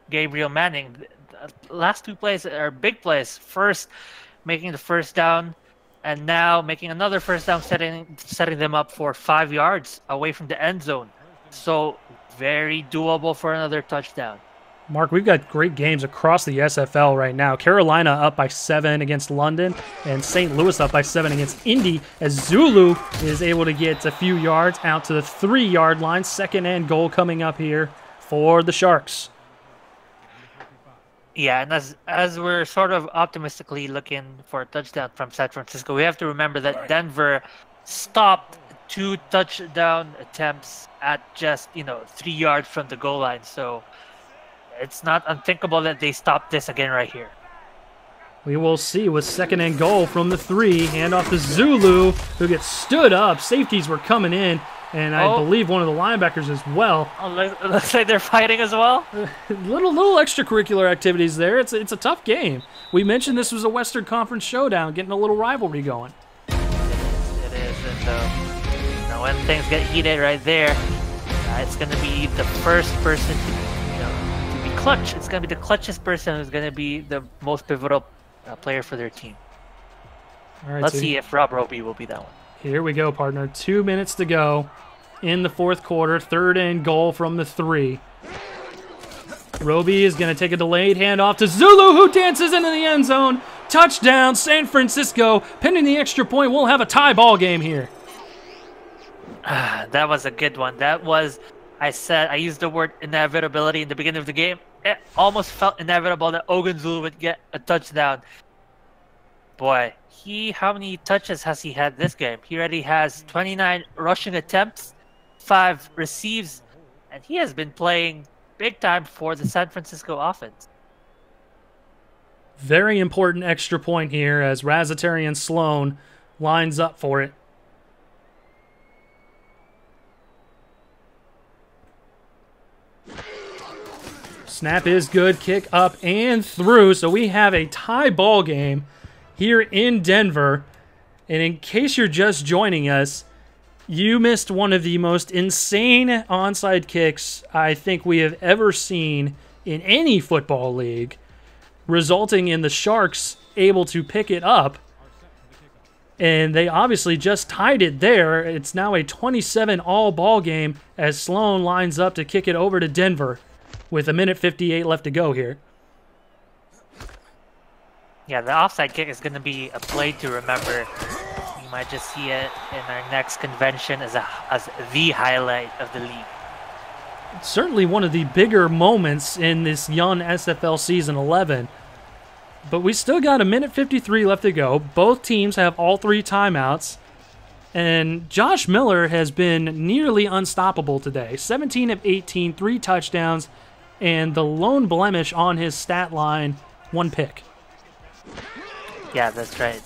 B: Gabriel Manning, the last 2 plays are big plays. First, making the 1st down, and now making another 1st down, setting them up for 5 yards away from the end zone. So very doable for another touchdown.
A: Mark, we've got great games across the SFL right now. Carolina up by 7 against London, and St. Louis up by 7 against Indy, as Zulu is able to get a few yards out to the 3-yard line. 2nd and goal coming up here for the Sharks.
B: Yeah, and as we're sort of optimistically looking for a touchdown from San Francisco, we have to remember that Denver stopped 2 touchdown attempts at just 3 yards from the goal line. So it's not unthinkable that they stop this again right here.
A: We will see with 2nd and goal from the 3. Handoff to Zulu, who gets stood up. Safeties were coming in, and I believe one of the linebackers as well.
B: Looks like they're fighting as well.
A: Little extracurricular activities there. It's a tough game. We mentioned this was a Western Conference showdown, getting a little rivalry going.
B: It is, and when things get heated right there, it's going to be the first person to be clutch. It's going to be the clutchest person who's going to be the most pivotal player for their team.
A: All right,
B: Let's see if Rob Roby will be that one.
A: Here we go, partner. 2 minutes to go in the 4th quarter. 3rd and goal from the 3. Roby is going to take a delayed handoff to Zulu, who dances into the end zone. Touchdown, San Francisco. Pending the extra point, we'll have a tie ball game here.
B: That was a good one. That was, I used the word inevitability in the beginning of the game. It almost felt inevitable that Ogunzulu would get a touchdown. Boy, how many touches has he had this game? He already has 29 rushing attempts, 5 receives, and he has been playing big time for the San Francisco offense.
A: Very important extra point here as Razatarian Sloan lines up for it. Snap is good. Kick up and through. So we have a tie ball game here in Denver. And in case you're just joining us, you missed one of the most insane onside kicks I think we have ever seen in any football league, resulting in the Sharks able to pick it up. And they obviously just tied it there. It's now a 27-all ball game as Sloan lines up to kick it over to Denver with 1:58 left to go here.
B: Yeah, the offside kick is going to be a play to remember. You might just see it in our next convention as the highlight of the league.
A: It's certainly one of the bigger moments in this young SFL Season 11. But we still got 1:53 left to go. Both teams have all 3 timeouts. And Josh Miller has been nearly unstoppable today. 17 of 18, 3 touchdowns, and the lone blemish on his stat line, 1 pick.
B: Yeah, that's right.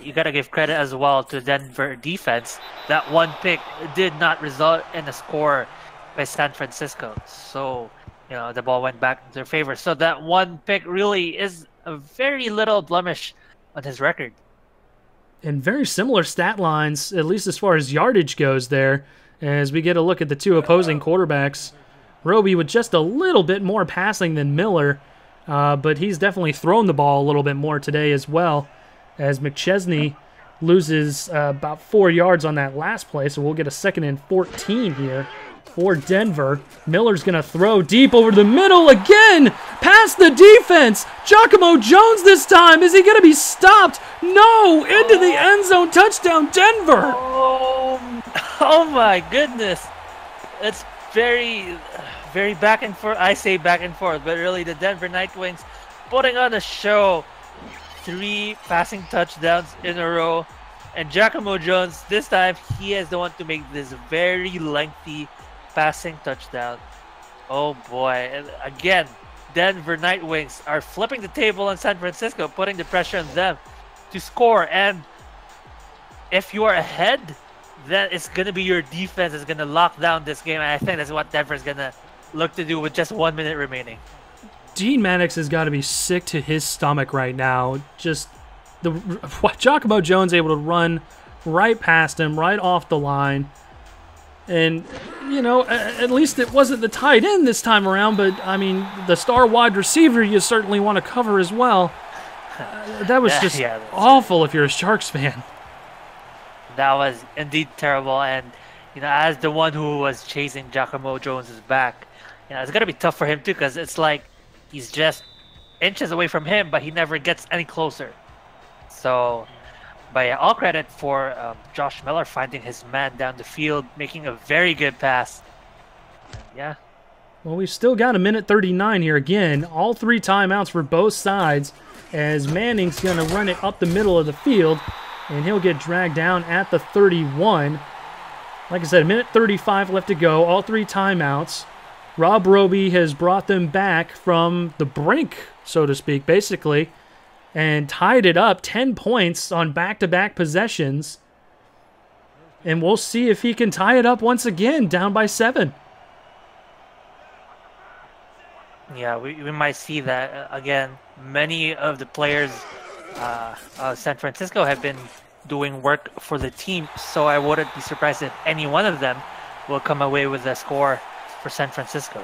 B: You got to give credit as well to Denver defense. That 1 pick did not result in a score by San Francisco. So, you know, the ball went back in their favor. So that 1 pick really is a very little blemish on his record.
A: And very similar stat lines, at least as far as yardage goes there, as we get a look at the 2 opposing quarterbacks. Roby with just a little bit more passing than Miller, but he's definitely thrown the ball a little bit more today as well, as McChesney loses about 4 yards on that last play, so we'll get a 2nd and 14 here for Denver. Miller's going to throw deep over the middle again, past the defense. Giacomo Jones this time. Is he going to be stopped? No, into the end zone. Touchdown, Denver.
B: Oh my goodness. It's very back and forth. I say back and forth, but really the Denver Nightwings putting on a show. 3 passing touchdowns in a row. And Giacomo Jones, this time, he is the one to make this very lengthy passing touchdown. Oh boy. And again, Denver Nightwings are flipping the table on San Francisco, putting the pressure on them to score. And if you are ahead, then it's going to be your defense is going to lock down this game. And I think that's what Denver's going to look to do with just 1 minute remaining.
A: Dean Maddox has got to be sick to his stomach right now. Just Giacomo Jones able to run right past him, right off the line. And, you know, at least it wasn't the tight end this time around, but, I mean, the star wide receiver you certainly want to cover as well. That was just awful if you're a Sharks fan.
B: That was indeed terrible, and, you know, as the one who was chasing Giacomo Jones' back, you know, it's going to be tough for him, too, because it's like he's just inches away from him, but he never gets any closer. So, but yeah, all credit for Josh Miller finding his man down the field, making a very good pass. And yeah.
A: Well, we've still got 1:39 here again. All 3 timeouts for both sides, as Manning's going to run it up the middle of the field, and he'll get dragged down at the 31. Like I said, 1:35 left to go. All 3 timeouts. Rob Roby has brought them back from the brink, so to speak, basically, and tied it up 10 points on back-to-back possessions. And we'll see if he can tie it up once again, down by 7.
B: Yeah, we might see that again. Many of the players of San Francisco have been doing work for the team, so I wouldn't be surprised if any one of them will come away with a score for San Francisco.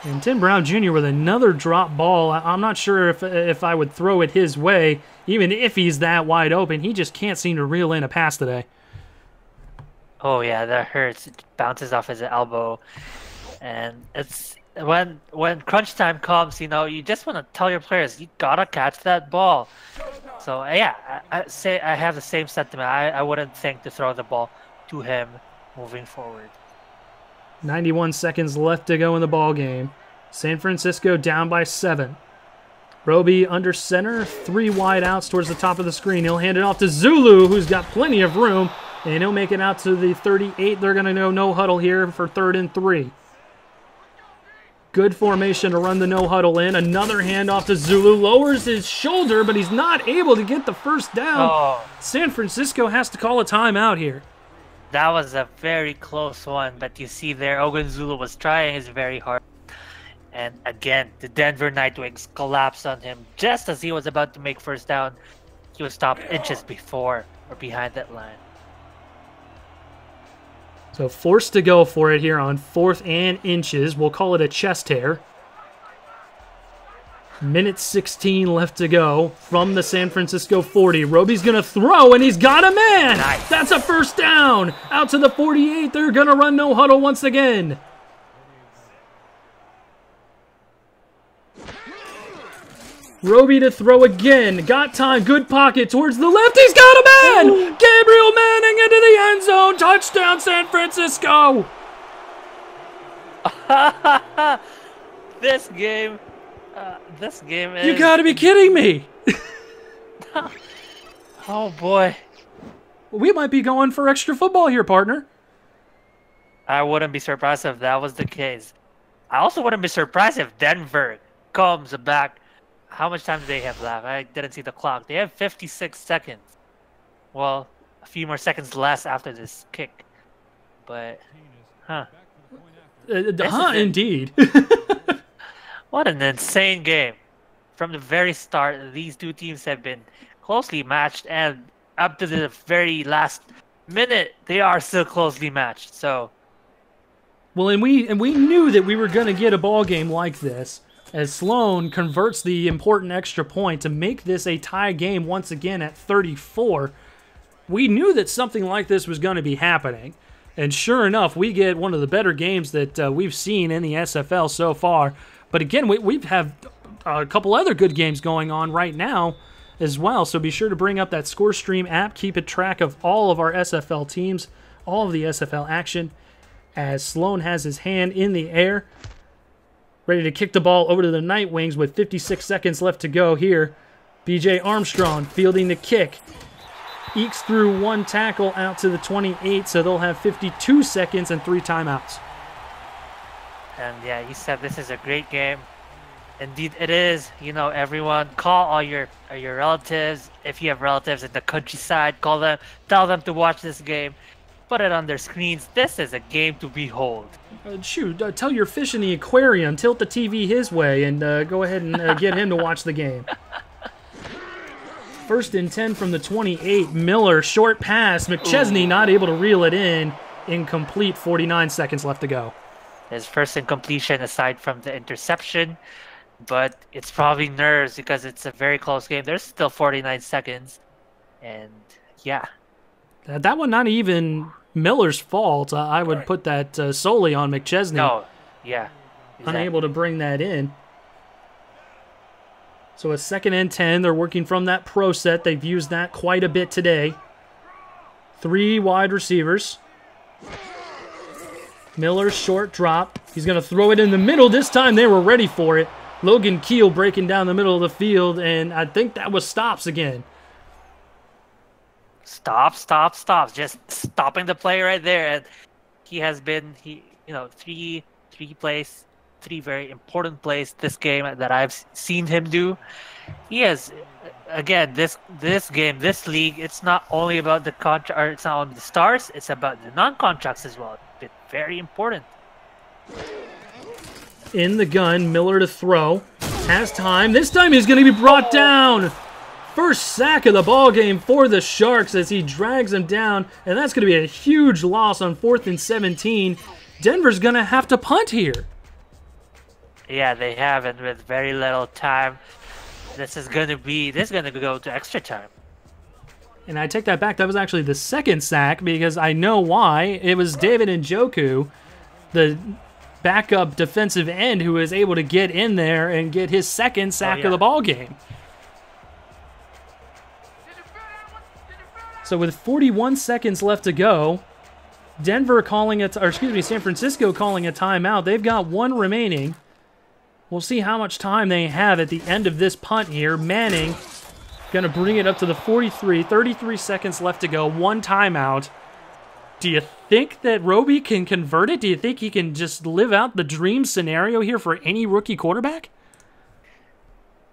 A: And Tim Brown Jr. with another drop ball. I'm not sure if I would throw it his way, even if he's that wide open. He just can't seem to reel in a pass today.
B: Oh yeah, that hurts. It bounces off his elbow, and it's when crunch time comes, you know, you just want to tell your players, you gotta catch that ball. So yeah, I have the same sentiment. I wouldn't think to throw the ball to him moving forward.
A: 91 seconds left to go in the ball game. San Francisco down by 7. Roby under center, 3 wide outs towards the top of the screen. He'll hand it off to Zulu, who's got plenty of room, and he'll make it out to the 38. They're going to go no huddle here for 3rd and 3. Good formation to run the no huddle in. Another handoff to Zulu, lowers his shoulder, but he's not able to get the first down. San Francisco has to call a timeout here.
B: That was a very close one, but you see there, Ogunzulu was trying his very hard. And again, the Denver Nightwings collapsed on him just as he was about to make first down. He was stopped inches before or behind that line.
A: So forced to go for it here on 4th and inches. We'll call it a chest hair. Minute 16 left to go from the San Francisco 40. Roby's going to throw, and he's got a man!
B: Nice.
A: That's a first down! Out to the 48. They're going to run no huddle once again. Roby to throw again. Got time. Good pocket towards the left. He's got a man! Gabriel Manning into the end zone. Touchdown, San Francisco!
B: This game is...
A: You gotta be kidding me!
B: Oh, boy.
A: We might be going for extra football here, partner.
B: I wouldn't be surprised if that was the case. I also wouldn't be surprised if Denver comes back. How much time do they have left? I didn't see the clock. They have 56 seconds. Well, a few more seconds less after this kick. But,
A: Indeed.
B: What an insane game. From the very start, these two teams have been closely matched, and up to the very last minute, they are still closely matched. So,
A: Well, and we knew that we were going to get a ball game like this, as Sloan converts the important extra point to make this a tie game once again at 34. We knew that something like this was going to be happening, and sure enough, we get one of the better games that we've seen in the SFL so far. But again, we have a couple other good games going on right now as well, so be sure to bring up that ScoreStream app. Keep a track of all of our SFL teams, all of the SFL action, as Sloan has his hand in the air, ready to kick the ball over to the Nightwings with 56 seconds left to go here. BJ Armstrong fielding the kick. Ekes through one tackle out to the 28, so they'll have 52 seconds and 3 timeouts.
B: and yeah, you said this is a great game. Indeed, it is. You know, everyone, call all your relatives. If you have relatives in the countryside, call them, tell them to watch this game. Put it on their screens. This is a game to behold.
A: Tell your fish in the aquarium, tilt the TV his way, and go ahead and get him to watch the game. 1st and 10 from the 28. Miller, short pass. McChesney not able to reel it in. Incomplete, 49 seconds left to go.
B: His first incompletion aside from the interception, but it's probably nerves because it's a very close game. There's still 49 seconds, and yeah.
A: That one not even Miller's fault. I would put that solely on McChesney.
B: No, yeah. Exactly.
A: Unable to bring that in. So a 2nd and 10. They're working from that pro set. They've used that quite a bit today. 3 wide receivers. Miller, short drop. He's going to throw it in the middle. This time they were ready for it. Logan Keel breaking down the middle of the field, and I think that was stops again.
B: Stop. Just stopping the play right there. And he has been, three very important plays this game that I've seen him do. He has, again, this game, this league, it's not only about the contract, or it's not only the stars, it's about the non-contracts as well. It's been very important.
A: In the gun, Miller to throw. Has time. This time he's going to be brought down. First sack of the ball game for the Sharks as he drags him down, and that's going to be a huge loss on 4th and 17. Denver's going to have to punt here.
B: Yeah, they have, and with very little time, this is going to go to extra time.
A: And I take that back. That was actually the 2nd sack because I know why. It was David Njoku, the backup defensive end, who was able to get in there and get his 2nd sack of the ball game. So with 41 seconds left to go, San Francisco calling a timeout. They've got 1 remaining. We'll see how much time they have at the end of this punt here. Manning going to bring it up to the 43. 33 seconds left to go. 1 timeout. Do you think that Roby can convert it? Do you think he can just live out the dream scenario here for any rookie quarterback?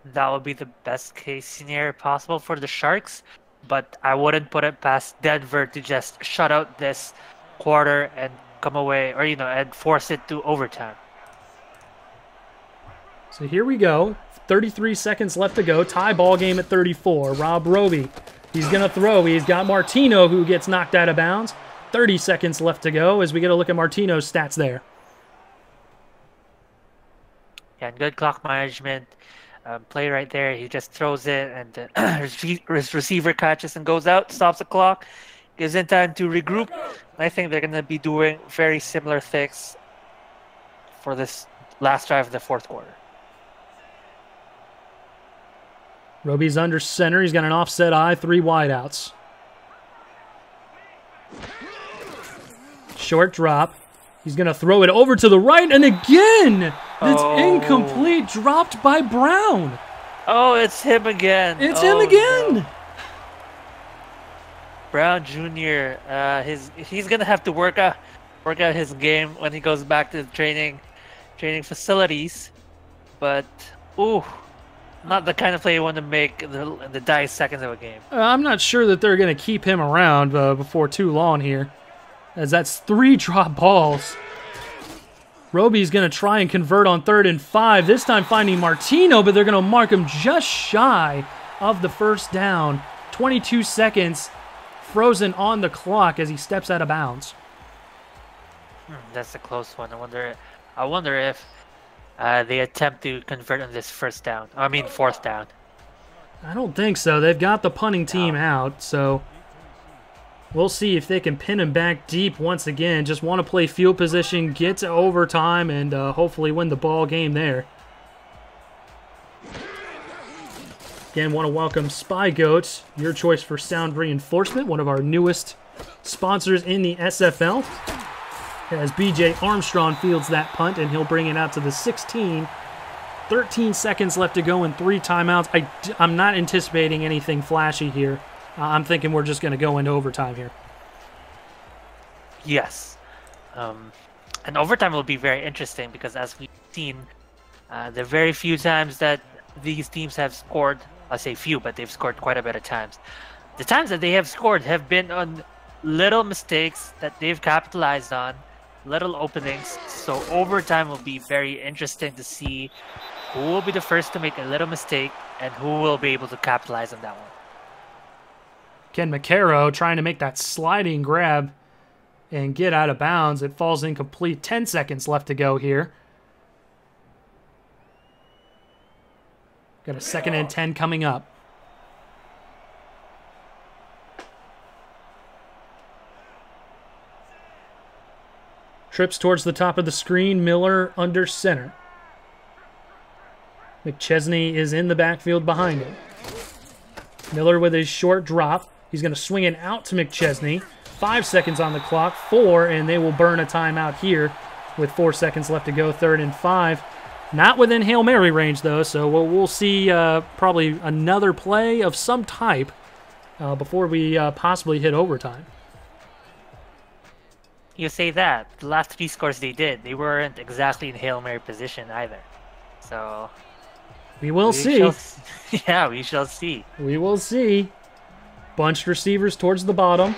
B: That would be the best case scenario possible for the Sharks. but I wouldn't put it past Denver to just shut out this quarter and come away, or and force it to overtime.
A: So here we go. 33 seconds left to go. Tie ball game at 34. Rob Roby, he's going to throw. He's got Martino who gets knocked out of bounds. 30 seconds left to go as we get a look at Martino's stats there.
B: Yeah, and good clock management. Play right there. He just throws it, and his receiver catches and goes out, stops the clock, gives him time to regroup. And I think they're going to be doing very similar things for this last drive of the fourth quarter.
A: Roby's under center. He's got an offset eye, 3 wideouts. Short drop. He's going to throw it over to the right, and again, it's incomplete, dropped by Brown.
B: Oh, it's him again.
A: It's him again. No.
B: Brown Jr., he's going to have to work out his game when he goes back to the training facilities. But, not the kind of play you want to make in the dying seconds of a game.
A: I'm not sure that they're going to keep him around before too long here, as that's 3 drop balls. Roby's going to try and convert on 3rd and 5, this time finding Martino, but they're going to mark him just shy of the first down. 22 seconds frozen on the clock as he steps out of bounds.
B: That's a close one. I wonder if they attempt to convert on this fourth down.
A: I don't think so. They've got the punting team out, so we'll see if they can pin him back deep once again. Just want to play field position, get to overtime, and hopefully win the ball game there. Again, want to welcome Spy Goats, your choice for sound reinforcement, one of our newest sponsors in the SFL. As BJ Armstrong fields that punt, and he'll bring it out to the 16. 13 seconds left to go and 3 timeouts. I'm not anticipating anything flashy here. I'm thinking we're just going to go into overtime here.
B: Yes. And overtime will be very interesting because, as we've seen, the very few times that these teams have scored, I say few, but they've scored quite a bit of times. The times that they have scored have been on little mistakes that they've capitalized on, little openings. So overtime will be very interesting to see who will be the first to make a little mistake and who will be able to capitalize on that one.
A: Ken McCarrow trying to make that sliding grab and get out of bounds. It falls incomplete. 10 seconds left to go here. Got a 2nd and 10 coming up. Trips towards the top of the screen. Miller under center. McChesney is in the backfield behind him. Miller with his short drop. He's going to swing it out to McChesney. 5 seconds on the clock. 4, and they will burn a timeout here with 4 seconds left to go. 3rd and 5. Not within Hail Mary range, though, so we'll see probably another play of some type before we possibly hit overtime.
B: You say that. The last 3 scores they did, they weren't exactly in Hail Mary position either. So
A: we will see.
B: Yeah, we shall see.
A: We will see. Bunched receivers towards the bottom.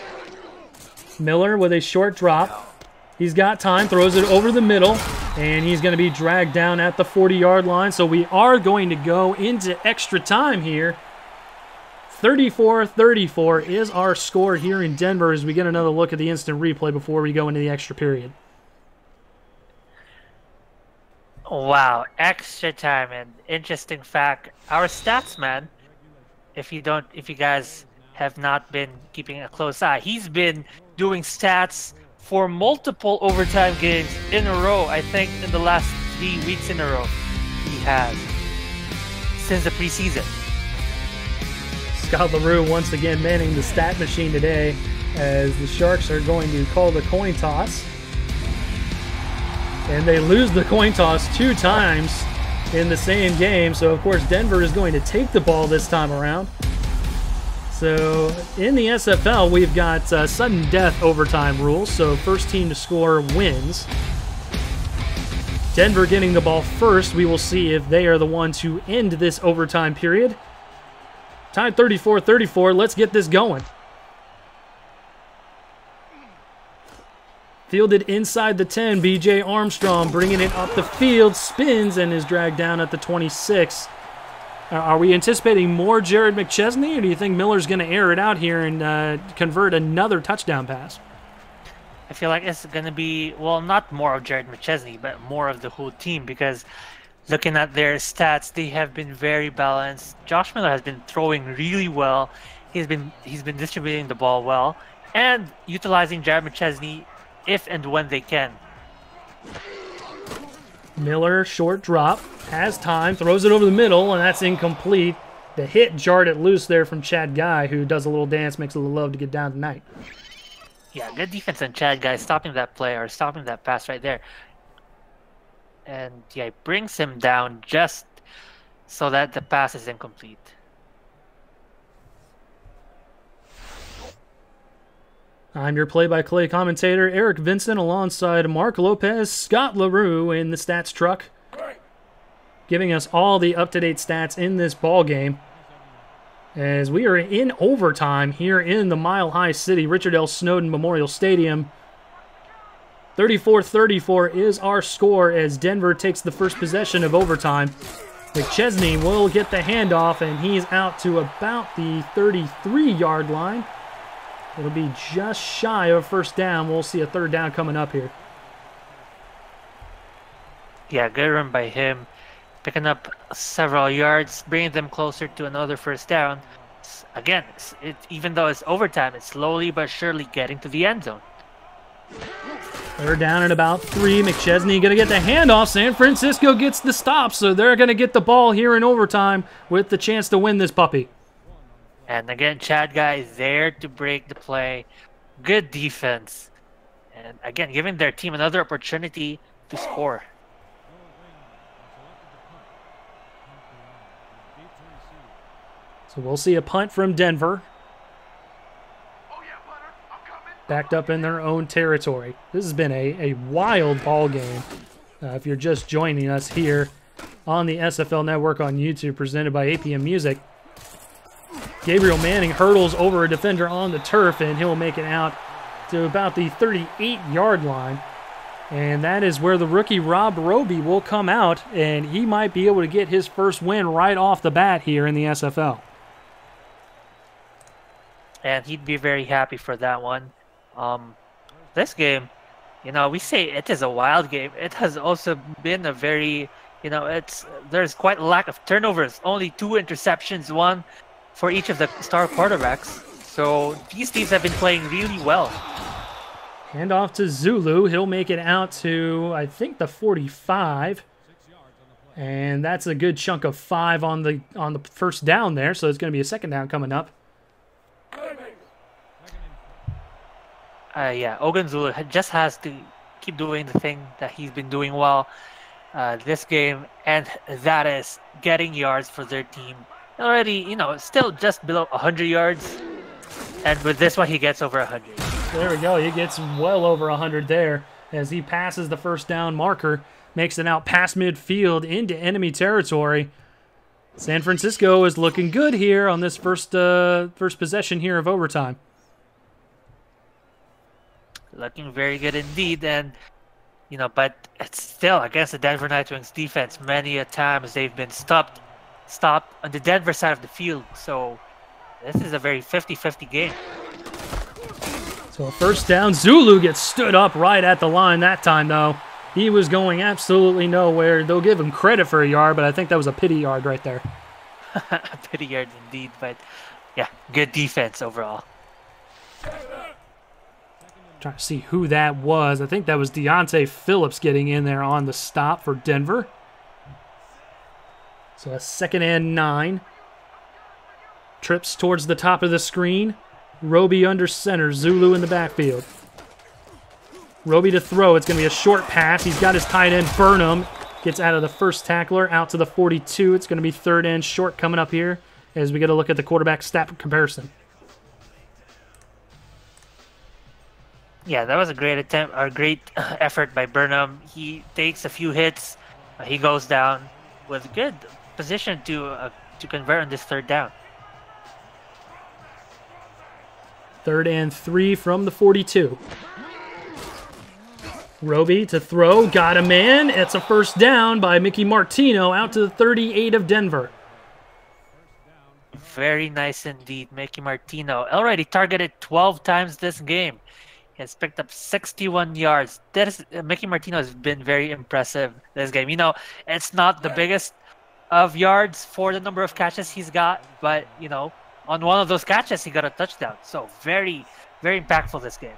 A: Miller with a short drop. He's got time, throws it over the middle, and he's going to be dragged down at the 40-yard line. So we are going to go into extra time here. 34-34 is our score here in Denver as we get another look at the instant replay before we go into the extra period.
B: Wow, extra time. And interesting fact, our stats man, if you guys have not been keeping a close eye, he's been doing stats for multiple overtime games in a row. I think in the last 3 weeks in a row he has since the preseason.
A: Scott LaRue once again manning the stat machine today as the Sharks are going to call the coin toss. And they lose the coin toss 2 times in the same game. So, of course, Denver is going to take the ball this time around. So, in the SFL, we've got sudden death overtime rules. So, first team to score wins. Denver getting the ball first. We will see if they are the ones who end this overtime period. Tied 34-34. Let's get this going. Fielded inside the 10. B.J. Armstrong bringing it up the field. Spins and is dragged down at the 26. Are we anticipating more Jared McChesney, or do you think Miller's going to air it out here and convert another touchdown pass?
B: I feel like it's going to be, well, not more of Jared McChesney, but more of the whole team, because looking at their stats, they have been very balanced. Josh Miller has been throwing really well. He's been distributing the ball well and utilizing Jared McChesney if and when they can.
A: Miller, short drop, has time, throws it over the middle, and that's incomplete. The hit jarred it loose there from Chad Guy, who does a little dance, makes a little love to get down tonight.
B: Yeah, good defense on Chad Guy, stopping that play or stopping that pass right there. And yeah, it brings him down just so that the pass is incomplete.
A: I'm your play-by-play commentator, Eric Vinson, alongside Marc Lopez, Scott LaRue in the stats truck, giving us all the up-to-date stats in this ball game. As we are in overtime here in the Mile High City, Richard L. Snowden Memorial Stadium. 34-34 is our score as Denver takes the first possession of overtime. McChesney will get the handoff, and he's out to about the 33-yard line. It'll be just shy of a first down. We'll see a third down coming up here.
B: Yeah, good run by him. Picking up several yards, bringing them closer to another first down. Again, even though it's overtime, it's slowly but surely getting to the end zone.
A: They're down at about 3. McChesney going to get the handoff. San Francisco gets the stop, so they're going to get the ball here in overtime with the chance to win this puppy.
B: And again, Chad Guy is there to break the play. Good defense. And again, giving their team another opportunity to score.
A: So we'll see a punt from Denver. Backed up in their own territory. This has been a wild ball game. If you're just joining us here on the SFL Network on YouTube, presented by APM Music. Gabriel Manning hurdles over a defender on the turf, and he'll make it out to about the 38-yard line. And that is where the rookie Rob Roby will come out, and he might be able to get his first win right off the bat here in the SFL.
B: And he'd be very happy for that one. This game, you know, we say it is a wild game. It has also been a very, you know, there's quite a lack of turnovers. Only 2 interceptions, 1 for each of the star quarterbacks. So these teams have been playing really well.
A: Hand off to Zulu. He'll make it out to, I think, the 45. And that's a good chunk of 5 on the first down there. So it's going to be a second down coming up.
B: Yeah, Ogunzulu just has to keep doing the thing that he's been doing well this game, and that is getting yards for their team. Already, you know, still just below 100 yards, and with this one, he gets over 100.
A: There we go. He gets well over 100 there as he passes the first down marker, makes it out past midfield into enemy territory. San Francisco is looking good here on this first possession here of overtime.
B: Looking very good indeed, and you know, but it's still against the Denver Nightwings defense. Many a times they've been stopped on the Denver side of the field. So this is a very 50-50 game.
A: So a first down. Zulu gets stood up right at the line that time, though. He was going absolutely nowhere. They'll give him credit for a yard, but I think that was a pity yard right there.
B: A pity yard indeed, but yeah, good defense overall.
A: Trying to see who that was. I think that was Deontay Phillips getting in there on the stop for Denver. So a 2nd and 9. Trips towards the top of the screen. Roby under center. Zulu in the backfield. Roby to throw. It's going to be a short pass. He's got his tight end Burnham. Gets out of the first tackler out to the 42. It's going to be 3rd and short coming up here as we get a look at the quarterback stat comparison.
B: Yeah, that was a great attempt, or great effort by Burnham. He takes a few hits. He goes down with good position to convert on this 3rd down.
A: 3rd and 3 from the 42. Roby to throw, got a man. It's a first down by Mickey Martino out to the 38 of Denver.
B: Very nice indeed, Mickey Martino. Already targeted 12 times this game. He has picked up 61 yards. Mickey Martino has been very impressive this game. You know, it's not the biggest of yards for the number of catches he's got, but, you know, on one of those catches, he got a touchdown. So very, very impactful this game.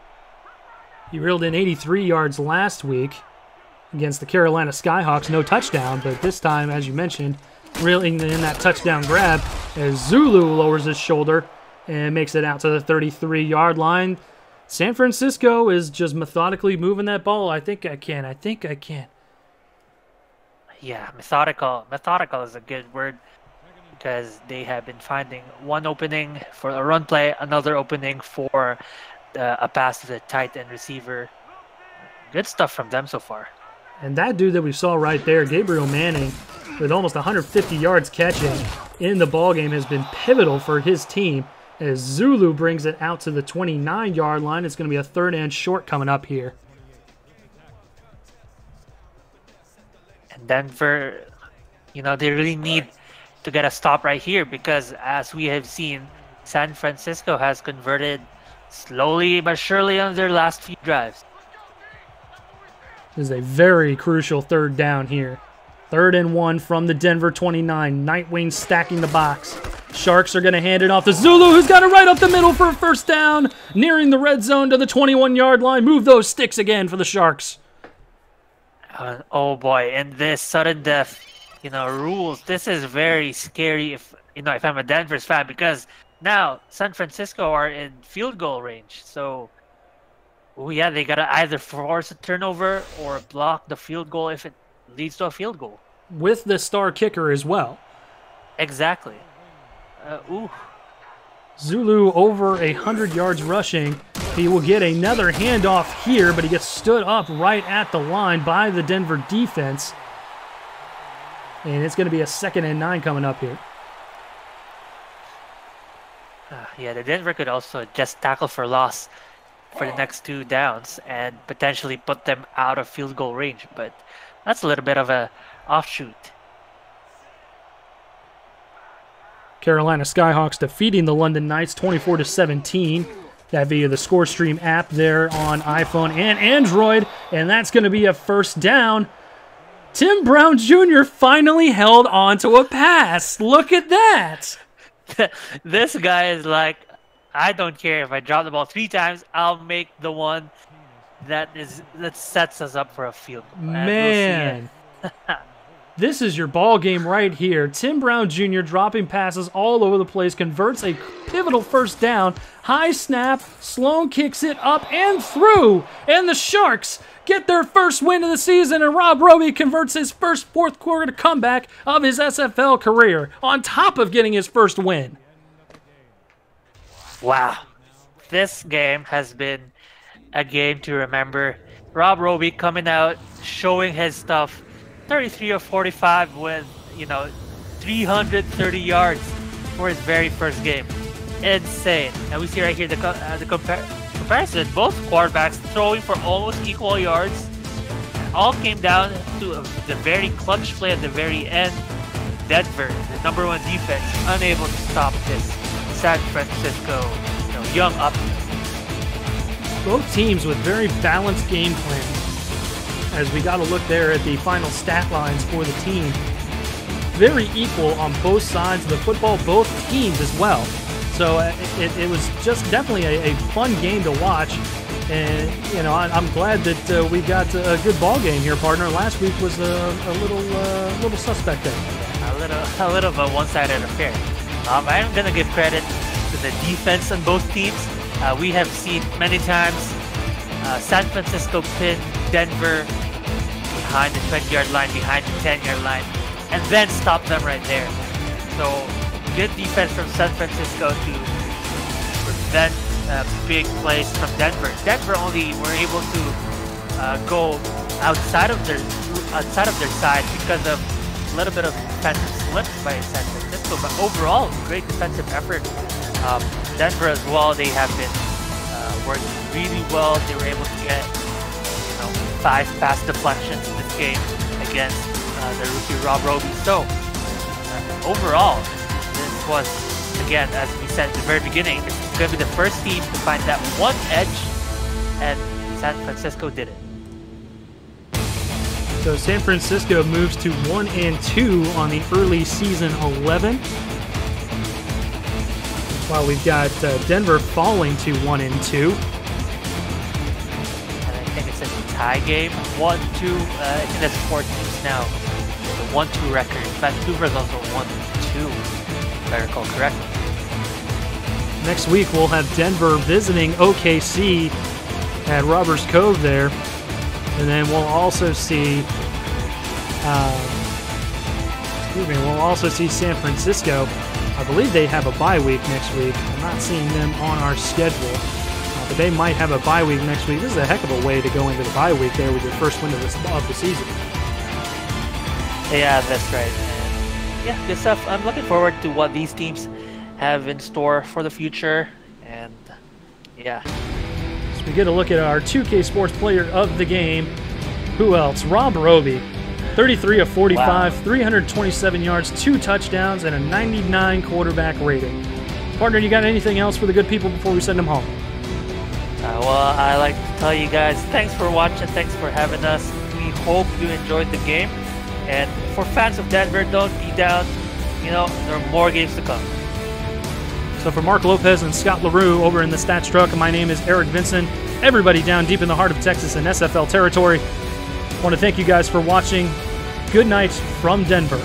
A: He reeled in 83 yards last week against the Carolina Skyhawks. No touchdown, but this time, as you mentioned, reeling in that touchdown grab as Zulu lowers his shoulder and makes it out to the 33-yard line. San Francisco is just methodically moving that ball. I think I can.
B: Yeah, methodical. Methodical is a good word because they have been finding one opening for a run play, another opening for a pass to the tight end receiver. Good stuff from them so far.
A: And that dude that we saw right there, Gabriel Manning, with almost 150 yards catching in the ballgame, has been pivotal for his team as Zulu brings it out to the 29-yard line. It's going to be a 3rd and short coming up here.
B: And Denver, you know, they really need to get a stop right here because, as we have seen, San Francisco has converted slowly but surely on their last few drives.
A: This is a very crucial 3rd down here. 3rd and 1 from the Denver 29. Nightwings stacking the box. Sharks are going to hand it off to Zulu, who's got it right up the middle for a first down. Nearing the red zone to the 21-yard line. Move those sticks again for the Sharks.
B: Oh boy, and this sudden death, you know, rules. This is very scary if I'm a Denver's fan, because now San Francisco are in field goal range. So, yeah, they got to either force a turnover or block the field goal if it leads to a field goal.
A: With the star kicker as well.
B: Exactly.
A: Zulu over 100 yards rushing. He will get another handoff here, but he gets stood up right at the line by the Denver defense. And it's going to be a 2nd and 9 coming up here.
B: Yeah, the Denver could also just tackle for loss for the next 2 downs and potentially put them out of field goal range, but that's a little bit of a offshoot.
A: Carolina Skyhawks defeating the London Knights 24-17. That via the ScoreStream app there on iPhone and Android, and that's going to be a first down. Tim Brown Jr. finally held on to a pass. Look at that.
B: This guy is like, I don't care if I drop the ball 3 times, I'll make the one that sets us up for a field goal.
A: Man. We'll this is your ball game right here. Tim Brown Jr. dropping passes all over the place, converts a pivotal first down. High snap, Sloan kicks it up and through, and the Sharks get their first win of the season, and Rob Roby converts his first fourth quarter comeback of his SFL career, on top of getting his first win.
B: Wow. This game has been a game to remember. Rob Roby coming out, showing his stuff. 33 of 45 with, 330 yards for his very first game. Insane. And we see right here the comparison. Both quarterbacks throwing for almost equal yards. All came down to the very clutch play at the very end. Denver, the #1 defense, unable to stop this San Francisco, young up.
A: Both teams with very balanced game plans. As we got to look there at the final stat lines for the team. Very equal on both sides of the football, both teams as well. So it was just definitely a fun game to watch. And, I'm glad that we got a good ball game here, partner. Last week was a little suspect there.
B: A little of a one-sided affair. I'm going to give credit to the defense on both teams. We have seen many times San Francisco pin Denver behind the 20-yard line, behind the 10-yard line, and then stop them right there. So, good defense from San Francisco to prevent big plays from Denver. Denver only were able to go outside of their side because of a little bit of defensive slips by San Francisco, but overall, great defensive effort. Denver as well, they have been worked really well. They were able to get 5 pass deflections in this game against the rookie Rob Roby. So overall, this was, again, as we said at the very beginning, this is going to be the first team to find that one edge, and San Francisco did it.
A: So San Francisco moves to 1-2 on the early season 11. While we've got Denver falling to 1-2.
B: And I think it's a tie game. 1-2. I think that's 4 teams now. The 1-2 record. Vancouver's also 1-2, if I recall correctly.
A: Next week we'll have Denver visiting OKC at Robbers Cove there. And then we'll also see San Francisco. I believe they have a bye week next week. I'm not seeing them on our schedule, but they might have a bye week next week. This is a heck of a way to go into the bye week there with your first win of the season.
B: Yeah, that's right. And yeah, good stuff. I'm looking forward to what these teams have in store for the future. And yeah.
A: So we get a look at our 2K Sports Player of the Game. Who else? Rob Roby. 33 of 45, wow. 327 yards, 2 touchdowns, and a 99 quarterback rating. Partner, you got anything else for the good people before we send them home?
B: Well, I like to tell you guys, thanks for watching, thanks for having us. We hope you enjoyed the game. And for fans of Denver, don't be down. There are more games to come.
A: So for Marc Lopez and Scott LaRue over in the Stats Truck, my name is Eric Vinson. Everybody down deep in the heart of Texas and SFL territory. I want to thank you guys for watching. Good night from Denver.